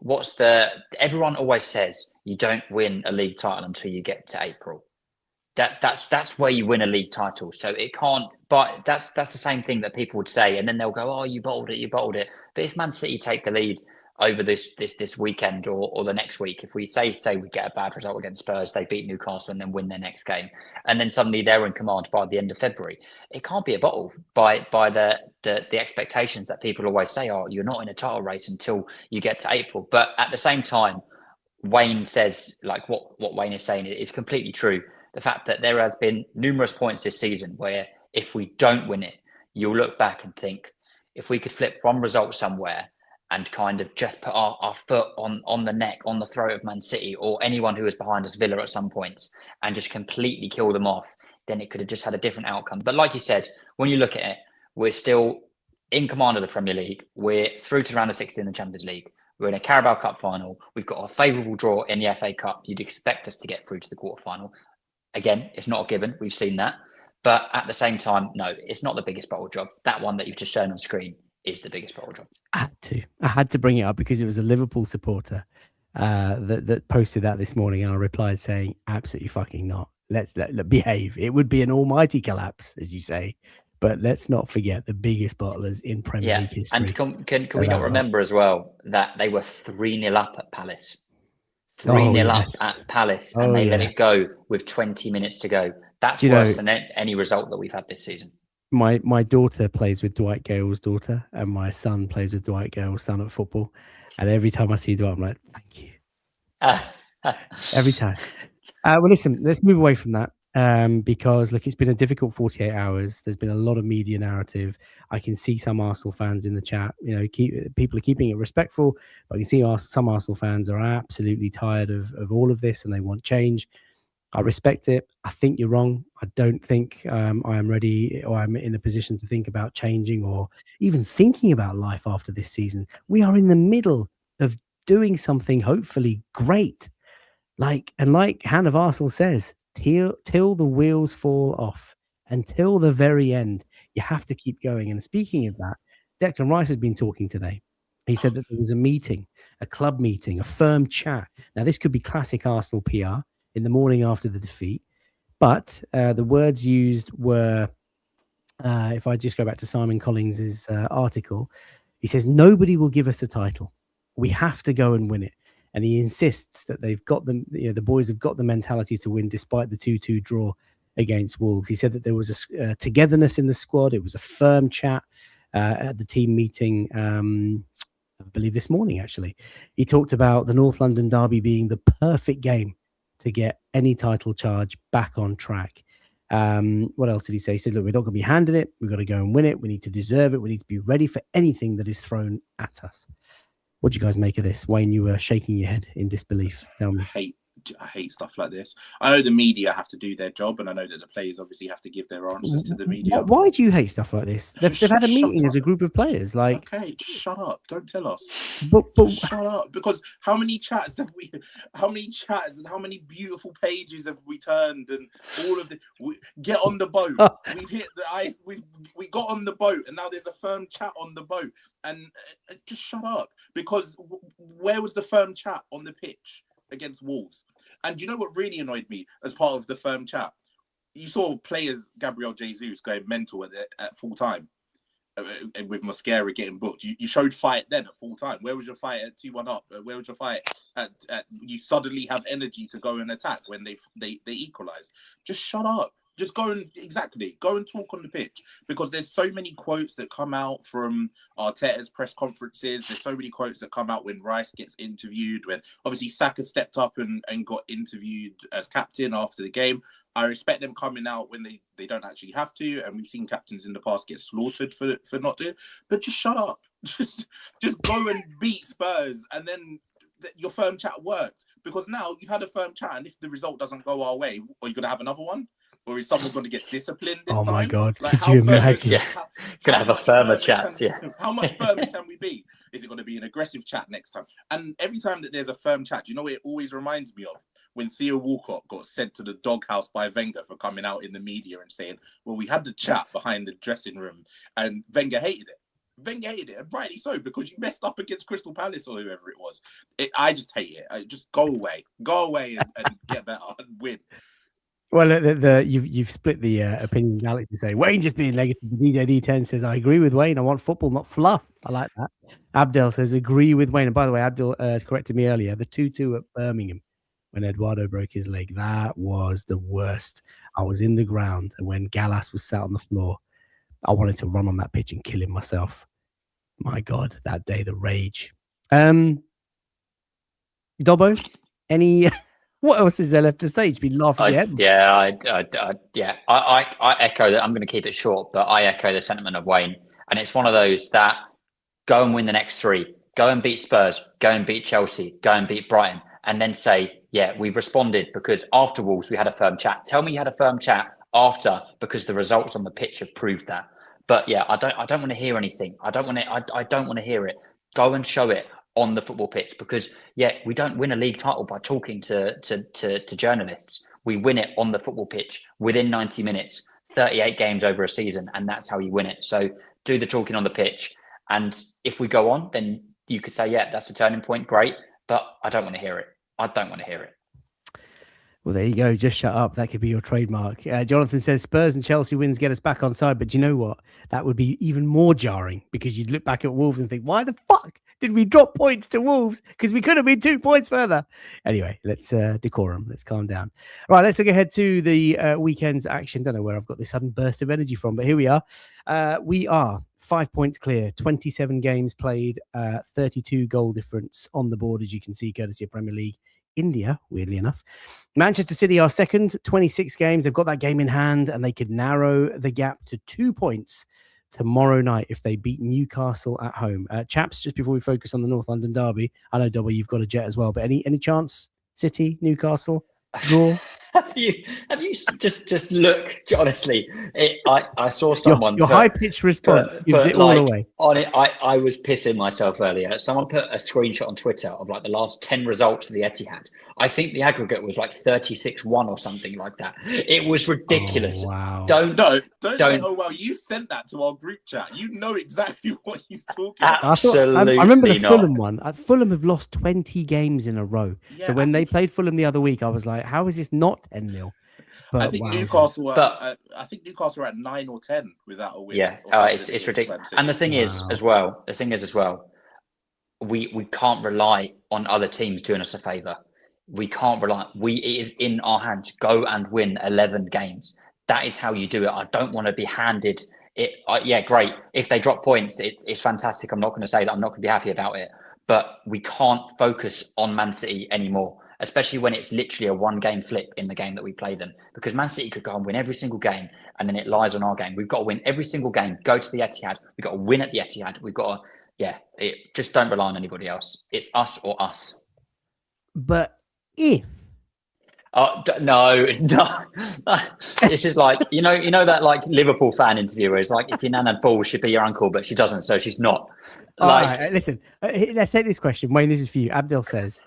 everyone always says you don't win a league title until you get to April. That's where you win a league title. So it can't. But that's the same thing that people would say, and then they'll go, "Oh, you bottled it. But if Man City take the lead over this weekend or the next week, if we say we get a bad result against Spurs, they beat Newcastle and then win their next game, and then suddenly they're in command by the end of February, it can't be a bottle by the expectations that people always say, oh, you're not in a title race until you get to April. But at the same time, Wayne says, like what Wayne is saying is completely true. The fact that there has been numerous points this season where if we don't win it, you'll look back and think, if we could flip one result somewhere and kind of just put our foot on the neck, on the throat of Man City or anyone who was behind us, Villa at some points, and just completely kill them off, then it could have just had a different outcome. But like you said, when you look at it, we're still in command of the Premier League. We're through to round of 16 in the Champions League. We're in a Carabao Cup final. We've got a favourable draw in the FA Cup. You'd expect us to get through to the quarterfinal. Again, it's not a given. We've seen that. But at the same time, no, it's not the biggest bottle job. That one that you've just shown on screen is the biggest bottle job. I had to bring it up because it was a Liverpool supporter that posted that this morning, and I replied saying, absolutely fucking not. Let's behave. It would be an almighty collapse, as you say. But let's not forget the biggest bottlers in Premier League history. And can we not remember as well that they were 3-0 up at Palace? 3-0 up at Palace, and they let it go with 20 minutes to go. That's worse than any result that we've had this season. My daughter plays with Dwight Gale's daughter, and my son plays with Dwight Gale's son at football. And every time I see Dwight, I'm like, thank you. Every time. Well, listen, let's move away from that. Because look, it's been a difficult 48 hours. There's been a lot of media narrative. I can see some Arsenal fans in the chat. People are keeping it respectful, but I can see some Arsenal fans are absolutely tired of all of this and they want change. I respect it. I think you're wrong. I don't think I am ready or I'm in a position to think about changing or even thinking about life after this season. We are in the middle of doing something hopefully great. Like Han of Arsenal says, till the wheels fall off, until the very end, you have to keep going. And speaking of that, Declan Rice has been talking today. He said that there was a meeting, a club meeting, a firm chat. Now, this could be classic Arsenal PR in the morning after the defeat, but the words used were, if I just go back to Simon Collins' article, he says, nobody will give us the title. We have to go and win it. And he insists that they've got them, the boys have got the mentality to win despite the 2-2 draw against Wolves. He said that there was a togetherness in the squad. It was a firm chat at the team meeting, I believe this morning, actually. He talked about the North London derby being the perfect game to get any title charge back on track. What else did he say? He said, look, we're not going to be handed it. We've got to go and win it. We need to deserve it. We need to be ready for anything that is thrown at us. What do you guys make of this? Wayne, you were shaking your head in disbelief. Tell me. I hate stuff like this. I know the media have to do their job, and I know that the players obviously have to give their answers to the media. Why do you hate stuff like this? They've had a meeting as a group of players. Like, okay, just shut up. Don't tell us. But shut up. Because how many chats have we? How many chats and how many beautiful pages have we turned? And all of this. Get on the boat. We've hit the ice. We got on the boat, and now there's a firm chat on the boat. And just shut up. Because where was the firm chat on the pitch against Wolves? And you know what really annoyed me as part of the firm chat? You saw players, Gabriel Jesus, going mental at full time with Mosquera getting booked. You showed fight then at full time. Where was your fight at 2-1 up? Where was your fight at you suddenly have energy to go and attack when they equalise? Just shut up. Just go and talk on the pitch, because there's so many quotes that come out from Arteta's press conferences. There's so many quotes that come out when Rice gets interviewed, when obviously Saka stepped up and got interviewed as captain after the game. I respect them coming out when they don't actually have to, and we've seen captains in the past get slaughtered for not doing. But just shut up, just go and beat Spurs, and then your firm chat worked, because now you've had a firm chat, and if the result doesn't go our way, are you going to have another one? Or is someone going to get disciplined this time? Oh my God. Like, Could you imagine? Gonna have a firmer chat. Yeah. How much firmer can we be? Is it going to be an aggressive chat next time? And every time that there's a firm chat, you know what it always reminds me of? When Theo Walcott got sent to the doghouse by Wenger for coming out in the media and saying, well, we had the chat behind the dressing room, and Wenger hated it. Wenger hated it, and rightly so, because you messed up against Crystal Palace or whoever it was. I just hate it. Just go away and get better and win. Well, you've split the opinions. Alex is saying Wayne just being negative. DJ D10 says, I agree with Wayne. I want football, not fluff. I like that. Abdel says, agree with Wayne. And by the way, Abdel corrected me earlier. The 2-2 at Birmingham when Eduardo broke his leg, that was the worst. I was in the ground, and when Gallas was sat on the floor, I wanted to run on that pitch and kill him myself. My God, that day, the rage. Dobbo, any... What else is there left to say? To be laughing at? I echo that. I'm going to keep it short, but I echo the sentiment of Wayne. And it's one of those that go and win the next 3. Go and beat Spurs. Go and beat Chelsea. Go and beat Brighton. And then say, yeah, we've responded because after Wolves, we had a firm chat. Tell me you had a firm chat after, because the results on the pitch have proved that. But yeah, I don't want to hear anything. I don't want to hear it. Go and show it on the football pitch, because we don't win a league title by talking to journalists. We win it on the football pitch within 90 minutes, 38 games over a season, and that's how you win it. So do the talking on the pitch, and if we go on, then you could say, yeah, that's a turning point, great, but I don't want to hear it. Well, there you go. Just shut up. That could be your trademark. Jonathan says Spurs and Chelsea wins get us back on side, but do you know what? That would be even more jarring, because you'd look back at Wolves and think, why the fuck did we drop points to Wolves? Because we could have been 2 points further. Anyway, let's decorum. Let's calm down. Right, let's look ahead to the weekend's action. Don't know where I've got this sudden burst of energy from, but here we are. We are 5 points clear, 27 games played, 32 goal difference on the board, as you can see, courtesy of Premier League India, weirdly enough. Manchester City are second, 26 games. They've got that game in hand, and they could narrow the gap to 2 points tomorrow night if they beat Newcastle at home. Chaps, just before we focus on the North London derby, I know, Dobby, you've got a jet as well, but any chance City, Newcastle, draw? Have you just look, honestly, I saw someone your high-pitched response gives it all away. On it, I was pissing myself earlier. Someone put a screenshot on Twitter of like the last 10 results of the Etihad. I think the aggregate was like 36-1 or something like that. It was ridiculous. Oh, wow. Don't say, oh well, you sent that to our group chat. You know exactly what he's talking about. Absolutely. I remember the Fulham one. Fulham have lost 20 games in a row. Yeah, so when they played Fulham the other week, I was like, how is this not 10-0? I think Newcastle are at 9 or 10 without a win. Yeah, it's ridiculous. And the thing is as well, we can't rely on other teams doing us a favour. We can't rely. It is in our hands. Go and win 11 games. That is how you do it. I don't want to be handed it. Great. If they drop points, it's fantastic. I'm not going to say that I'm not going to be happy about it. But we can't focus on Man City anymore, especially when it's literally a 1-game flip in the game that we play them. Because Man City could go and win every single game, and then it lies on our game. We've got to win every single game. Go to the Etihad. We've got to win at the Etihad. We've got to, just don't rely on anybody else. It's us or us. But if no, it's not. This is like you know that like Liverpool fan interview where it's like, if your nan had balls, she'd be your uncle, but she doesn't, so she's not. Right, listen, let's take this question. Wayne, this is for you. Abdel says,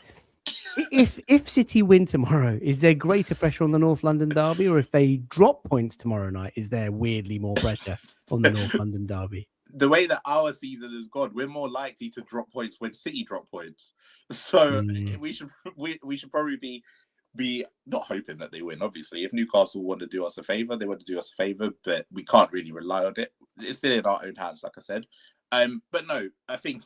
if City win tomorrow, is there greater pressure on the North London derby, or if they drop points tomorrow night, is there weirdly more pressure on the North London derby? The way that our season has gone, we're more likely to drop points when City drop points. So we should probably be not hoping that they win. Obviously, if Newcastle want to do us a favour, they want to do us a favour, but we can't really rely on it. It's still in our own hands, like I said. But no, I think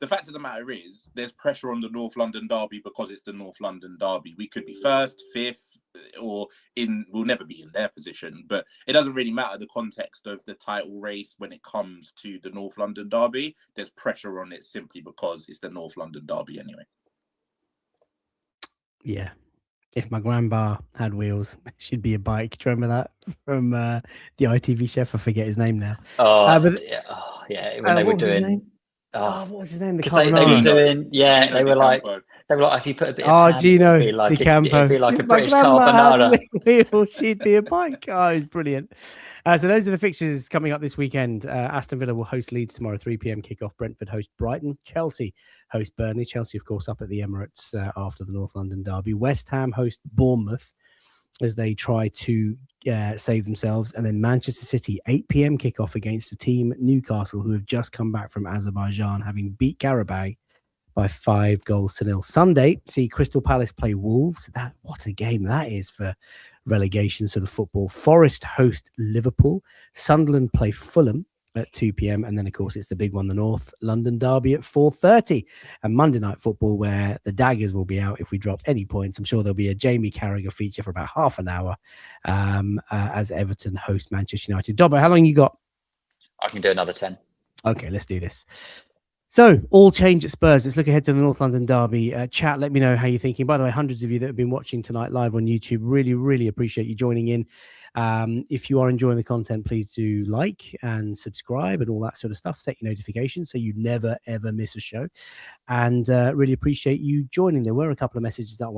the fact of the matter is there's pressure on the North London derby because it's the North London derby. We could be first, fifth. or will never be in their position. But it doesn't really matter the context of the title race when it comes to the North London derby. There's pressure on it simply because it's the North London derby anyway. Yeah. If my grandpa had wheels, she'd be a bike. Do you remember that from the ITV chef? I forget his name now. Yeah. When they were doing. What was his name? The Because they were doing, they were like, if you put a bit of ham, Gino it'd be like a My British grandma carbonara. had wheels, she'd be a bike. Oh, it's brilliant. So those are the fixtures coming up this weekend. Aston Villa will host Leeds tomorrow, 3 p.m. kickoff. Brentford host Brighton. Chelsea host Burnley. Chelsea, of course, up at the Emirates after the North London derby. West Ham host Bournemouth as they try to save themselves. And then Manchester City, 8 p.m. kickoff against the team Newcastle, who have just come back from Azerbaijan, having beat Carabao by 5-0. Sunday, see Crystal Palace play Wolves. What a game that is for relegation sort of football. Forest host Liverpool. Sunderland play Fulham at 2 p.m. And then, of course, it's the big one, the North London derby at 4:30. And Monday Night Football, where the daggers will be out if we drop any points. I'm sure there'll be a Jamie Carragher feature for about half an hour as Everton host Manchester United. Dobbo, how long you got? I can do another 10. Okay, let's do this. So, all change at Spurs. Let's look ahead to the North London derby. Chat, let me know how you're thinking. By the way, hundreds of you that have been watching tonight live on YouTube, really, really appreciate you joining in. If you are enjoying the content, please do like and subscribe and all that sort of stuff. Set your notifications so you never, ever miss a show. And really appreciate you joining. There were a couple of messages that I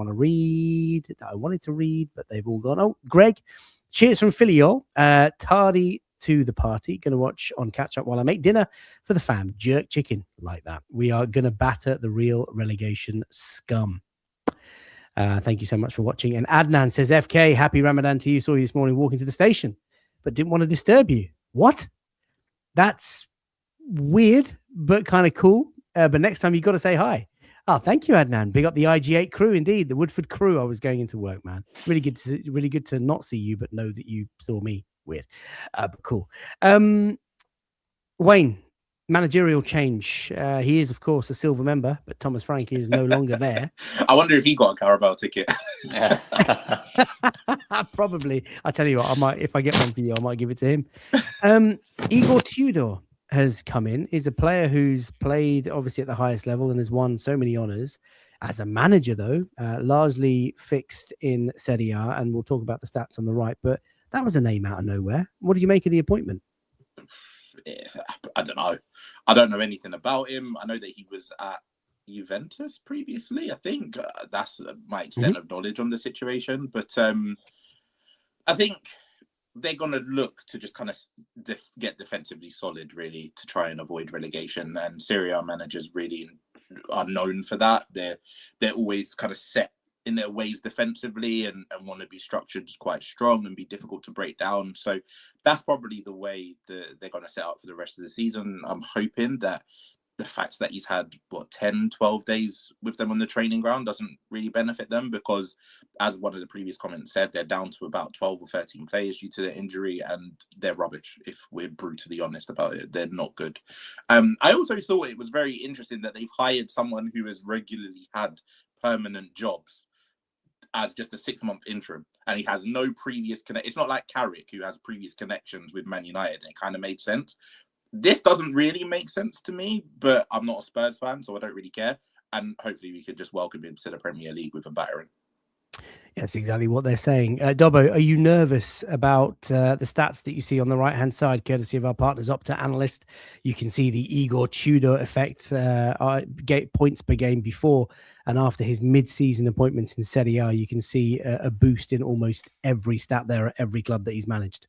wanted to read, but they've all gone. Oh, Greg, cheers from Philly, y'all. Tardy to the party. Going to watch on catch up while I make dinner for the fam. Jerk chicken like that. We are going to batter the real relegation scum. Thank you so much for watching. And Adnan says, FK, happy Ramadan to you. Saw you this morning walking to the station, but didn't want to disturb you. What? That's weird, but kind of cool. But next time you got to say hi. Oh, thank you, Adnan. Big up the IG8 crew, indeed. The Woodford crew. I was going into work, man. Really good to not see you, but know that you saw me. Weird, but cool. Wayne, managerial change. He is, of course, a silver member, but Thomas Frank is no longer there. I wonder if he got a Carabao ticket. Probably. I tell you what, I might, if I get one for you, I might give it to him. Igor Tudor has come in. He's a player who's played obviously at the highest level and has won so many honours. As a manager, though, largely fixed in Serie A, and we'll talk about the stats on the right, but that was a name out of nowhere. What did you make of the appointment? I don't know. I don't know anything about him. I know that he was at Juventus previously. I think that's my extent of knowledge on the situation. But I think they're going to look to just kind of get defensively solid, really, to try and avoid relegation. And Serie A managers really are known for that. They're always kind of set in their ways defensively and want to be structured quite strong and be difficult to break down. So that's probably the way that they're going to set up for the rest of the season. I'm hoping that the fact that he's had 10, 12 days with them on the training ground doesn't really benefit them, because as one of the previous comments said, they're down to about 12 or 13 players due to their injury, and they're rubbish. If we're brutally honest about it, they're not good. I also thought it was very interesting that they've hired someone who has regularly had permanent jobs as just a 6-month interim, and he has no previous It's not like Carrick, who has previous connections with Man United, and it kind of made sense. This doesn't really make sense to me, but I'm not a Spurs fan, so I don't really care. And hopefully we could just welcome him to the Premier League with a battering. That's exactly what they're saying. Dobbo, are you nervous about the stats that you see on the right-hand side, courtesy of our partners, Opta Analyst? You can see the Igor Tudor effect, points per game before and after his mid-season appointment in Serie A. You can see a boost in almost every stat there at every club that he's managed.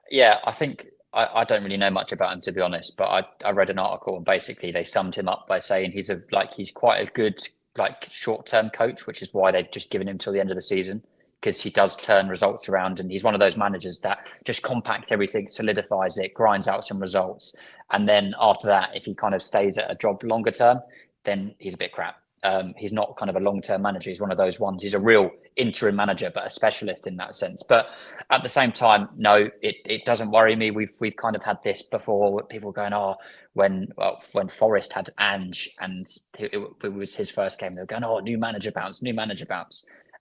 Yeah, I think I don't really know much about him, to be honest, but I read an article and basically they summed him up by saying he's quite a good short-term coach, which is why they've just given him till the end of the season, because he does turn results around, and he's one of those managers that just compacts everything, solidifies it, grinds out some results, and then after that, if he kind of stays at a job longer term, then he's a bit crap. He's not kind of a long-term manager. He's one of those ones. He's a real interim manager, but a specialist in that sense. But at the same time, no, it doesn't worry me. We've kind of had this before. People going, when Forest had Ange and it was his first game, they were going, new manager bounce,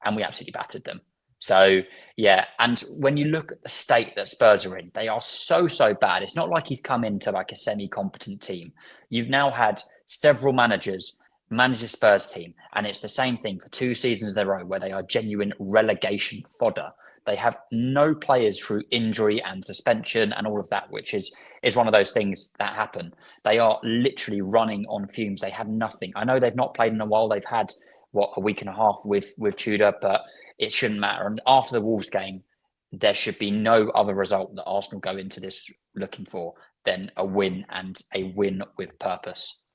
and we absolutely battered them. So, yeah. And when you look at the state that Spurs are in, they are so bad. It's not like he's come into like a semi-competent team. You've now had several managers manage a Spurs team, and it's the same thing for 2 seasons in a row where they are genuine relegation fodder. They have no players through injury and suspension and all of that, which is one of those things that happen. They are literally running on fumes. They have nothing. I know they've not played in a while. They've had a week and a half with Tudor, but it shouldn't matter. And after the Wolves game, there should be no other result that Arsenal go into this looking for than a win, and a win with purpose.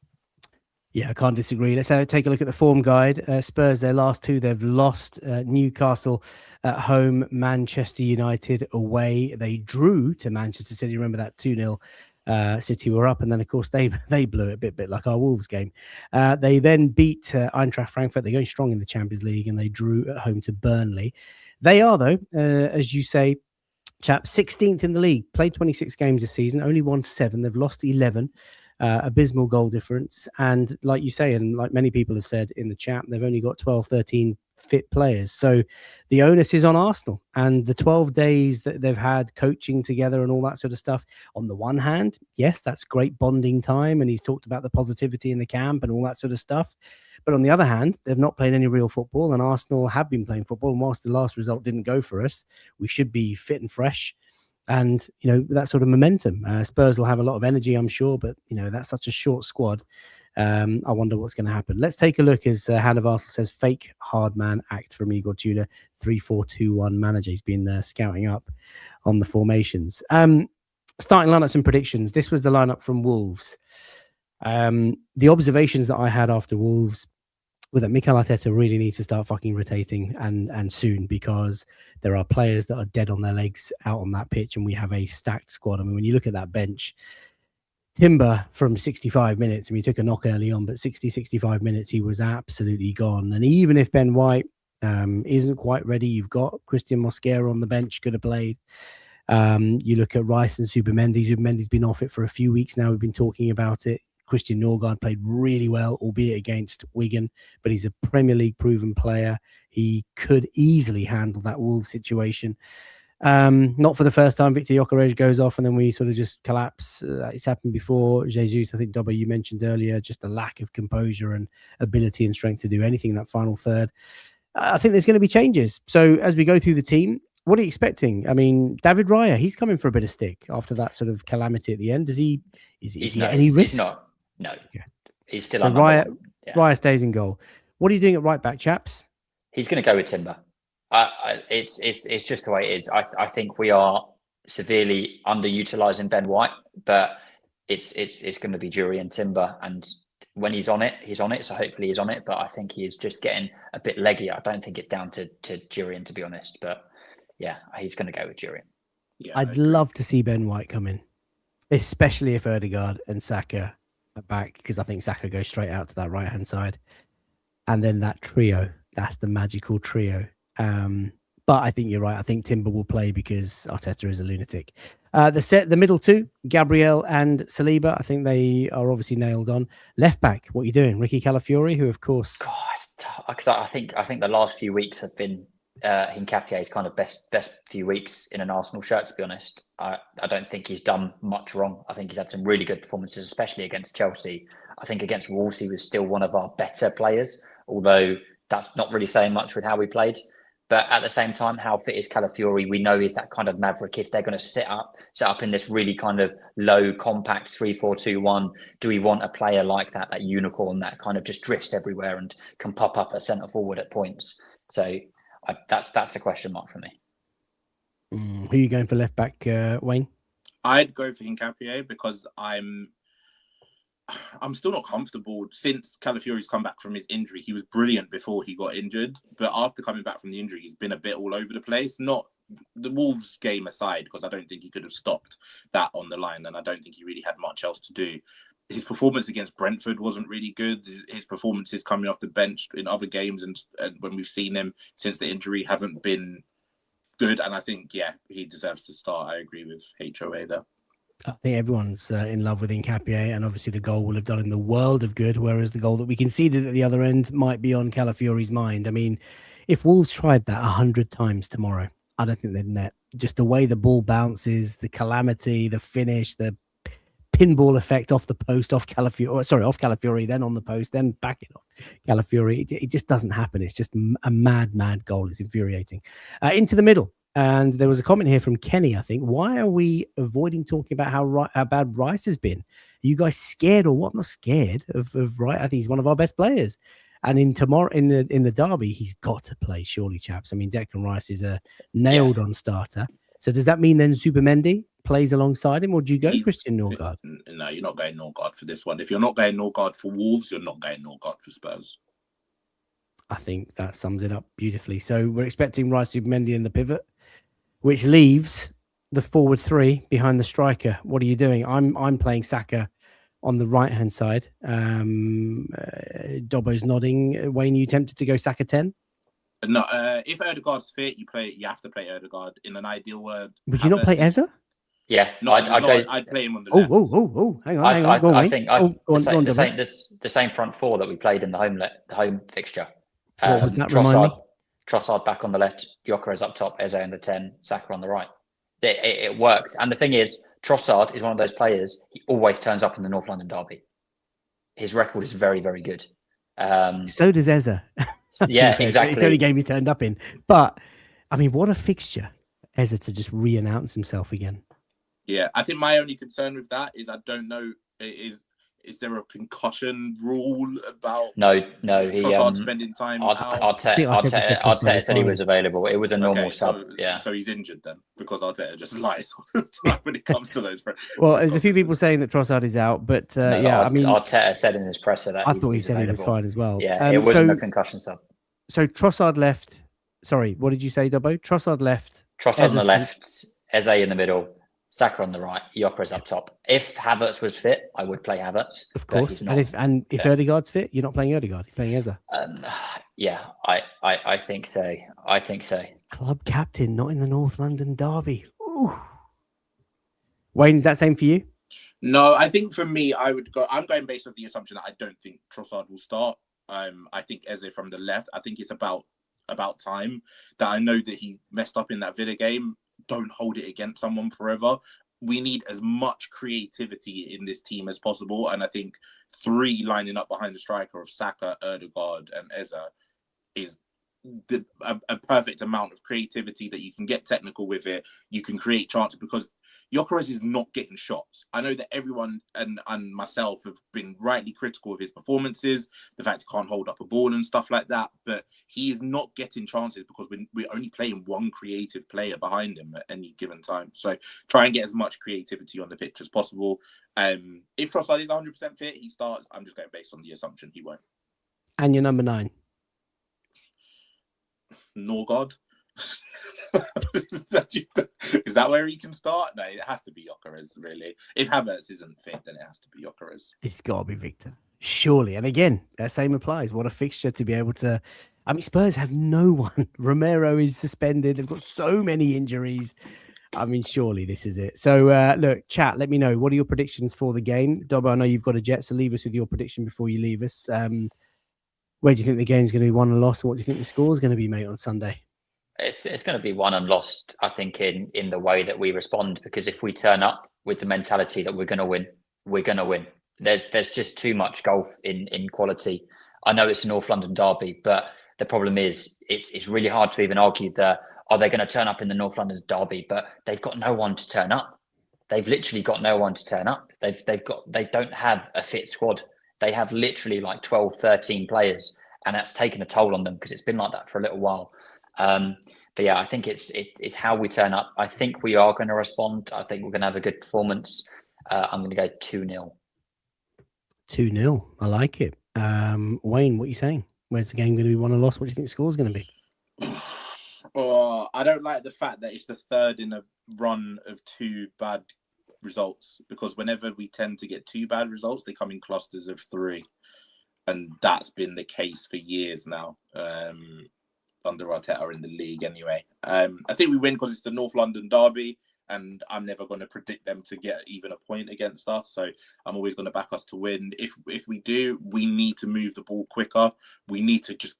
Yeah, I can't disagree. Let's take a look at the form guide. Spurs, their last 2, they've lost. Newcastle at home, Manchester United away. They drew to Manchester City. Remember that 2-0 City were up, and then of course they blew it a bit like our Wolves game. They then beat Eintracht Frankfurt. They're going strong in the Champions League, and they drew at home to Burnley. They are, though, as you say, chap, 16th in the league. Played 26 games this season, only won 7. They've lost 11. Abysmal goal difference, and like you say, and like many people have said in the chat, they've only got 12, 13 fit players. So the onus is on Arsenal, and the 12 days that they've had coaching together and all that sort of stuff. On the one hand, yes, that's great bonding time, and he's talked about the positivity in the camp and all that sort of stuff. But on the other hand, they've not played any real football, and Arsenal have been playing football. And whilst the last result didn't go for us, we should be fit and fresh. And, that sort of momentum. Spurs will have a lot of energy, I'm sure, but, that's such a short squad. I wonder what's going to happen. Let's take a look, as Hand of Arsenal says, fake hard man act from Igor Tudor, 3-4-2-1 manager. He's been scouting up on the formations. Starting lineups and predictions. This was the lineup from Wolves. The observations that I had after Wolves were that Mikel Arteta really needs to start fucking rotating and soon, because there are players that are dead on their legs out on that pitch, and we have a stacked squad. I mean, when you look at that bench, Timber from 65 minutes, he took a knock early on, but 65 minutes, he was absolutely gone. And even if Ben White isn't quite ready, you've got Christian Mosquera on the bench, could have played. You look at Rice and Zubimendi. Zubimendi's been off it for a few weeks now. We've been talking about it. Christian Norgard played really well, albeit against Wigan, but he's a Premier League proven player. He could easily handle that Wolves situation. Not for the first time. Victor Gyökeres goes off, and then we sort of just collapse. It's happened before. Jesus, I think, Dobby, you mentioned earlier, just a lack of composure and ability and strength to do anything in that final third. I think there's going to be changes. So as we go through the team, what are you expecting? I mean, David Raya, he's coming for a bit of stick after that sort of calamity at the end. Is he at any risk? He's not. No, okay. He's still. So Raya stays in goal. What are you doing at right back, chaps? He's going to go with Timber. It's just the way it is. I think we are severely underutilizing Ben White, but it's going to be Jury and Timber, and when he's on it, he's on it. So hopefully he's on it, but I think he is just getting a bit leggy. I don't think it's down to Jurian, to be honest, but yeah, he's going to go with Jurian. Yeah, I'd love to see Ben White come in, especially if Odegaard and Saka are back, because I think Saka goes straight out to that right hand side, and then that trio. That's the magical trio. But I think you're right. I think Timber will play because Arteta is a lunatic. The middle two, Gabriel and Saliba, I think they are obviously nailed on. Left back, what are you doing? Ricky Calafiori, who of course, because I think the last few weeks have been Hincapie's kind of best few weeks in an Arsenal shirt. To be honest, I don't think he's done much wrong. I think he's had some really good performances, especially against Chelsea. I think against Wolves he was still one of our better players, although that's not really saying much with how we played. But at the same time, how fit is Calafiori? We know he's that kind of maverick. If they're going to set up in this really kind of low, compact 3-4-2-1, do we want a player like that unicorn that kind of just drifts everywhere and can pop up at centre forward at points? So that's the question mark for me. Who are you going for left back, Wayne? I'd go for Hincapie because I'm still not comfortable since Calafiori's come back from his injury. He was brilliant before he got injured, but after coming back from the injury, he's been a bit all over the place. Not the Wolves game aside, because I don't think he could have stopped that on the line, and I don't think he really had much else to do. His performance against Brentford wasn't really good. His performances coming off the bench in other games and when we've seen him since the injury haven't been good. And I think, he deserves to start. I agree with HOA there. I think everyone's in love with Hincapie, and obviously the goal will have done him the world of good, whereas the goal that we conceded at the other end might be on Calafiori's mind. I mean, if Wolves tried that 100 times tomorrow, I don't think they'd net. Just the way the ball bounces, the calamity, the finish, the pinball effect off the post, off Calafiori, then on the post, then back it off Calafiori. It just doesn't happen. It's just a mad goal. It's infuriating. Into the middle. And there was a comment here from Kenny, I think. Why are we avoiding talking about how bad Rice has been? Are you guys scared or what? I'm not scared of Rice. I think he's one of our best players. And in the derby, he's got to play, surely, chaps. I mean, Declan Rice is a nailed-on starter. So does that mean then Zubimendi plays alongside him, or do you go Christian Norgard? No, you're not going Norgard for this one. If you're not going Norgard for Wolves, you're not going Norgard for Spurs. I think that sums it up beautifully. So we're expecting Rice, Zubimendi in the pivot, which leaves the forward three behind the striker. What are you doing? I'm playing Saka on the right-hand side. Dobbo's nodding. Wayne, you tempted to go Saka 10? No, if Odegaard's fit, you have to play Odegaard. In an ideal world, would you not play Eze? Yeah, I'd play him on the left. Hang on. I think the same front four that we played in the home fixture. What was that? Trossard back on the left, Gyökeres up top, Eze on the 10, Saka on the right. It worked. And the thing is, Trossard is one of those players, he always turns up in the North London derby. His record is very, very good. So does Eze. Yeah, exactly. It's the only game he's turned up in. But, I mean, what a fixture, Eze to just re-announce himself again. Yeah, I think my only concern with that is I don't know, is there a concussion rule about Trossard spending time out? Arteta said he was available. It was a normal sub. So he's injured then, because Arteta just lies all the time when it comes to those. Well, there's a few people saying that Trossard is out, but I mean, Arteta said in his presser that I thought he said he was fine as well. Yeah, it wasn't a concussion sub. So Trossard left. Sorry, what did you say, Dobbo? Trossard left. Trossard on the left, Eze in the middle, Saka on the right, Gyökeres up top. If Havertz was fit, I would play Havertz. Of course. And if Odegaard's fit, you're not playing Odegaard. You're playing Eze. I think so. Club captain, not in the North London derby. Ooh. Wayne, is that same for you? No, I think for me, I'm going based on the assumption that I don't think Trossard will start. I think Eze from the left. I think it's about time that I know that he messed up in that Villa game. Don't hold it against someone forever. We need as much creativity in this team as possible. And I think 3 lining up behind the striker of Saka, Odegaard and Eze is a perfect amount of creativity that you can get technical with it. You can create chances because Gyökeres is not getting shots. I know that everyone and myself have been rightly critical of his performances, the fact he can't hold up a ball and stuff like that, but he is not getting chances because we're only playing one creative player behind him at any given time. So try and get as much creativity on the pitch as possible. If Trossard is 100% fit, he starts. I'm just going based on the assumption he won't. And your number 9? Norgard. Is that where he can start? No, it has to be Gyökeres, really. If Havertz isn't fit, then it has to be Gyökeres. It's got to be Victor, surely. And again, that same applies. What a fixture to be able to... I mean, Spurs have no one. Romero is suspended. They've got so many injuries. I mean, surely this is it. So, look, chat, let me know. What are your predictions for the game? Dobbo, I know you've got a jet, so leave us with your prediction before you leave us. Where do you think the game's going to be won and lost? And what do you think the score's going to be, mate, on Sunday? It's going to be won and lost, I think, in the way that we respond. Because if we turn up with the mentality that we're going to win, we're going to win. There's just too much golf in quality. I know it's a North London derby, but the problem is it's really hard to even argue that are they going to turn up in the North London derby? But they've got no one to turn up. They've literally got no one to turn up. They don't have a fit squad. They have literally like 12, 13 players, and that's taken a toll on them because it's been like that for a little while. But yeah, I think it's how we turn up. I think we are going to respond. I think we're going to have a good performance. I'm going to go 2-0. 2-0. I like it. Wayne, what are you saying? Where's the game going to be won or lost? What do you think the score's going to be? I don't like the fact that it's the third in a run of 2 bad results, because whenever we tend to get 2 bad results, they come in clusters of 3. And that's been the case for years now. Under Arteta in the league anyway. I think we win because it's the North London derby, and I'm never going to predict them to get even a point against us. So I'm always going to back us to win. If we do, we need to move the ball quicker. We need to just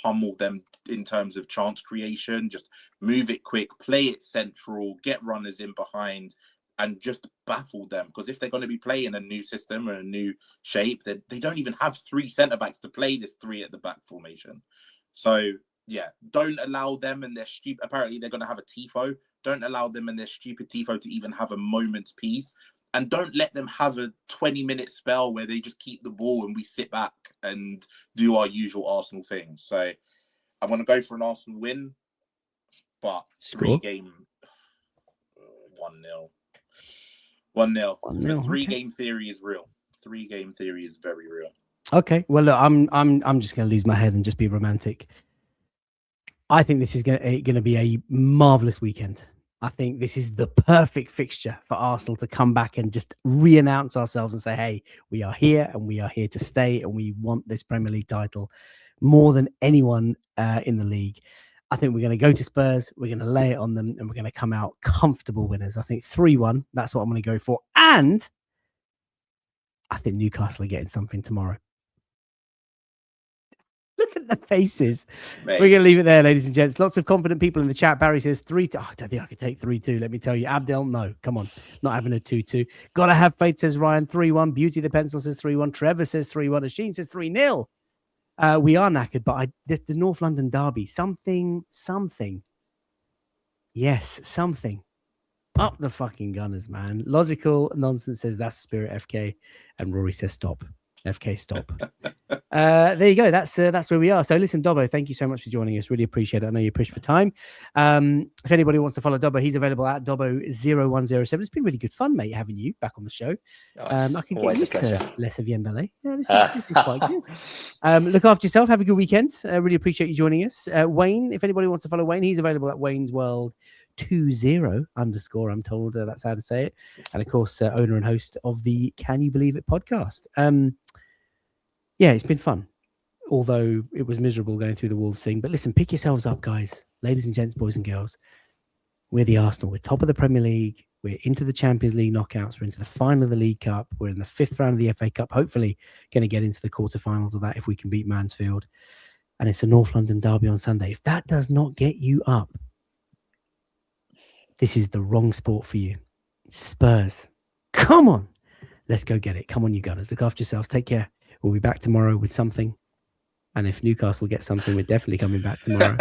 pummel them in terms of chance creation. Just move it quick, play it central, get runners in behind, and just baffle them. Because if they're going to be playing a new system or a new shape, they don't even have 3 centre-backs to play this 3 at the back formation. So, yeah, don't allow them and their stupid... Apparently, they're going to have a tifo. Don't allow them and their stupid tifo to even have a moment's peace. And don't let them have a 20-minute spell where they just keep the ball and we sit back and do our usual Arsenal thing. So, I'm going to go for an Arsenal win, but 3-game 1-0. 1-0. The 3-game theory is real. 3-game theory is very real. Okay. Well, look, I'm just going to lose my head and just be romantic. I think this is going to be a marvelous weekend. I think this is the perfect fixture for Arsenal to come back and just re-announce ourselves and say, hey, we are here and we are here to stay and we want this Premier League title more than anyone in the league. I think we're going to go to Spurs, we're going to lay it on them, and we're going to come out comfortable winners. I think 3-1, that's what I'm going to go for. And I think Newcastle are getting something tomorrow. Look at the faces. Mate. We're going to leave it there, ladies and gents. Lots of confident people in the chat. Barry says 3-2. Oh, I don't think I could take 3-2. Let me tell you. Abdel, no. Come on. Not having a 2-2. Got to have faith, says Ryan. 3-1. Beauty the Pencil says 3-1. Trevor says 3-1. Asheen says 3-0. We are knackered, but the North London derby, something. Yes, something. Up the fucking Gunners, man. Logical Nonsense says that's the spirit, FK. And Rory says stop. FK, stop. There you go. That's where we are. So listen, Dobbo, thank you so much for joining us. Really appreciate it. I know you're pushed for time. If anybody wants to follow Dobbo, he's available at Dobbo0107. It's been really good fun, mate, having you back on the show. I can get used to less of Yembele. Yeah, this is quite good. Look after yourself. Have a good weekend. Really appreciate you joining us. Wayne, if anybody wants to follow Wayne, he's available at Wayne's World 20 _ I'm told that's how to say it. And of course, owner and host of the Can You Believe It podcast. Yeah, it's been fun, although it was miserable going through the Wolves thing. But listen, pick yourselves up, guys, ladies and gents, boys and girls. We're the Arsenal. We're top of the Premier League. We're into the Champions League knockouts. We're into the final of the League Cup. We're in the 5th round of the FA Cup. Hopefully going to get into the quarterfinals of that if we can beat Mansfield. And it's a North London derby on Sunday. If that does not get you up, this is the wrong sport for you. Spurs. Come on. Let's go get it. Come on, you Gunners. Look after yourselves. Take care. We'll be back tomorrow with something. And if Newcastle gets something, we're definitely coming back tomorrow.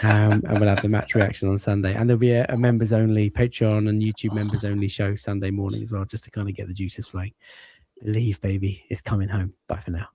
And we'll have the match reaction on Sunday. And there'll be a members-only Patreon and YouTube members-only show Sunday morning as well, just to kind of get the juices flowing. Believe, baby, it's coming home. Bye for now.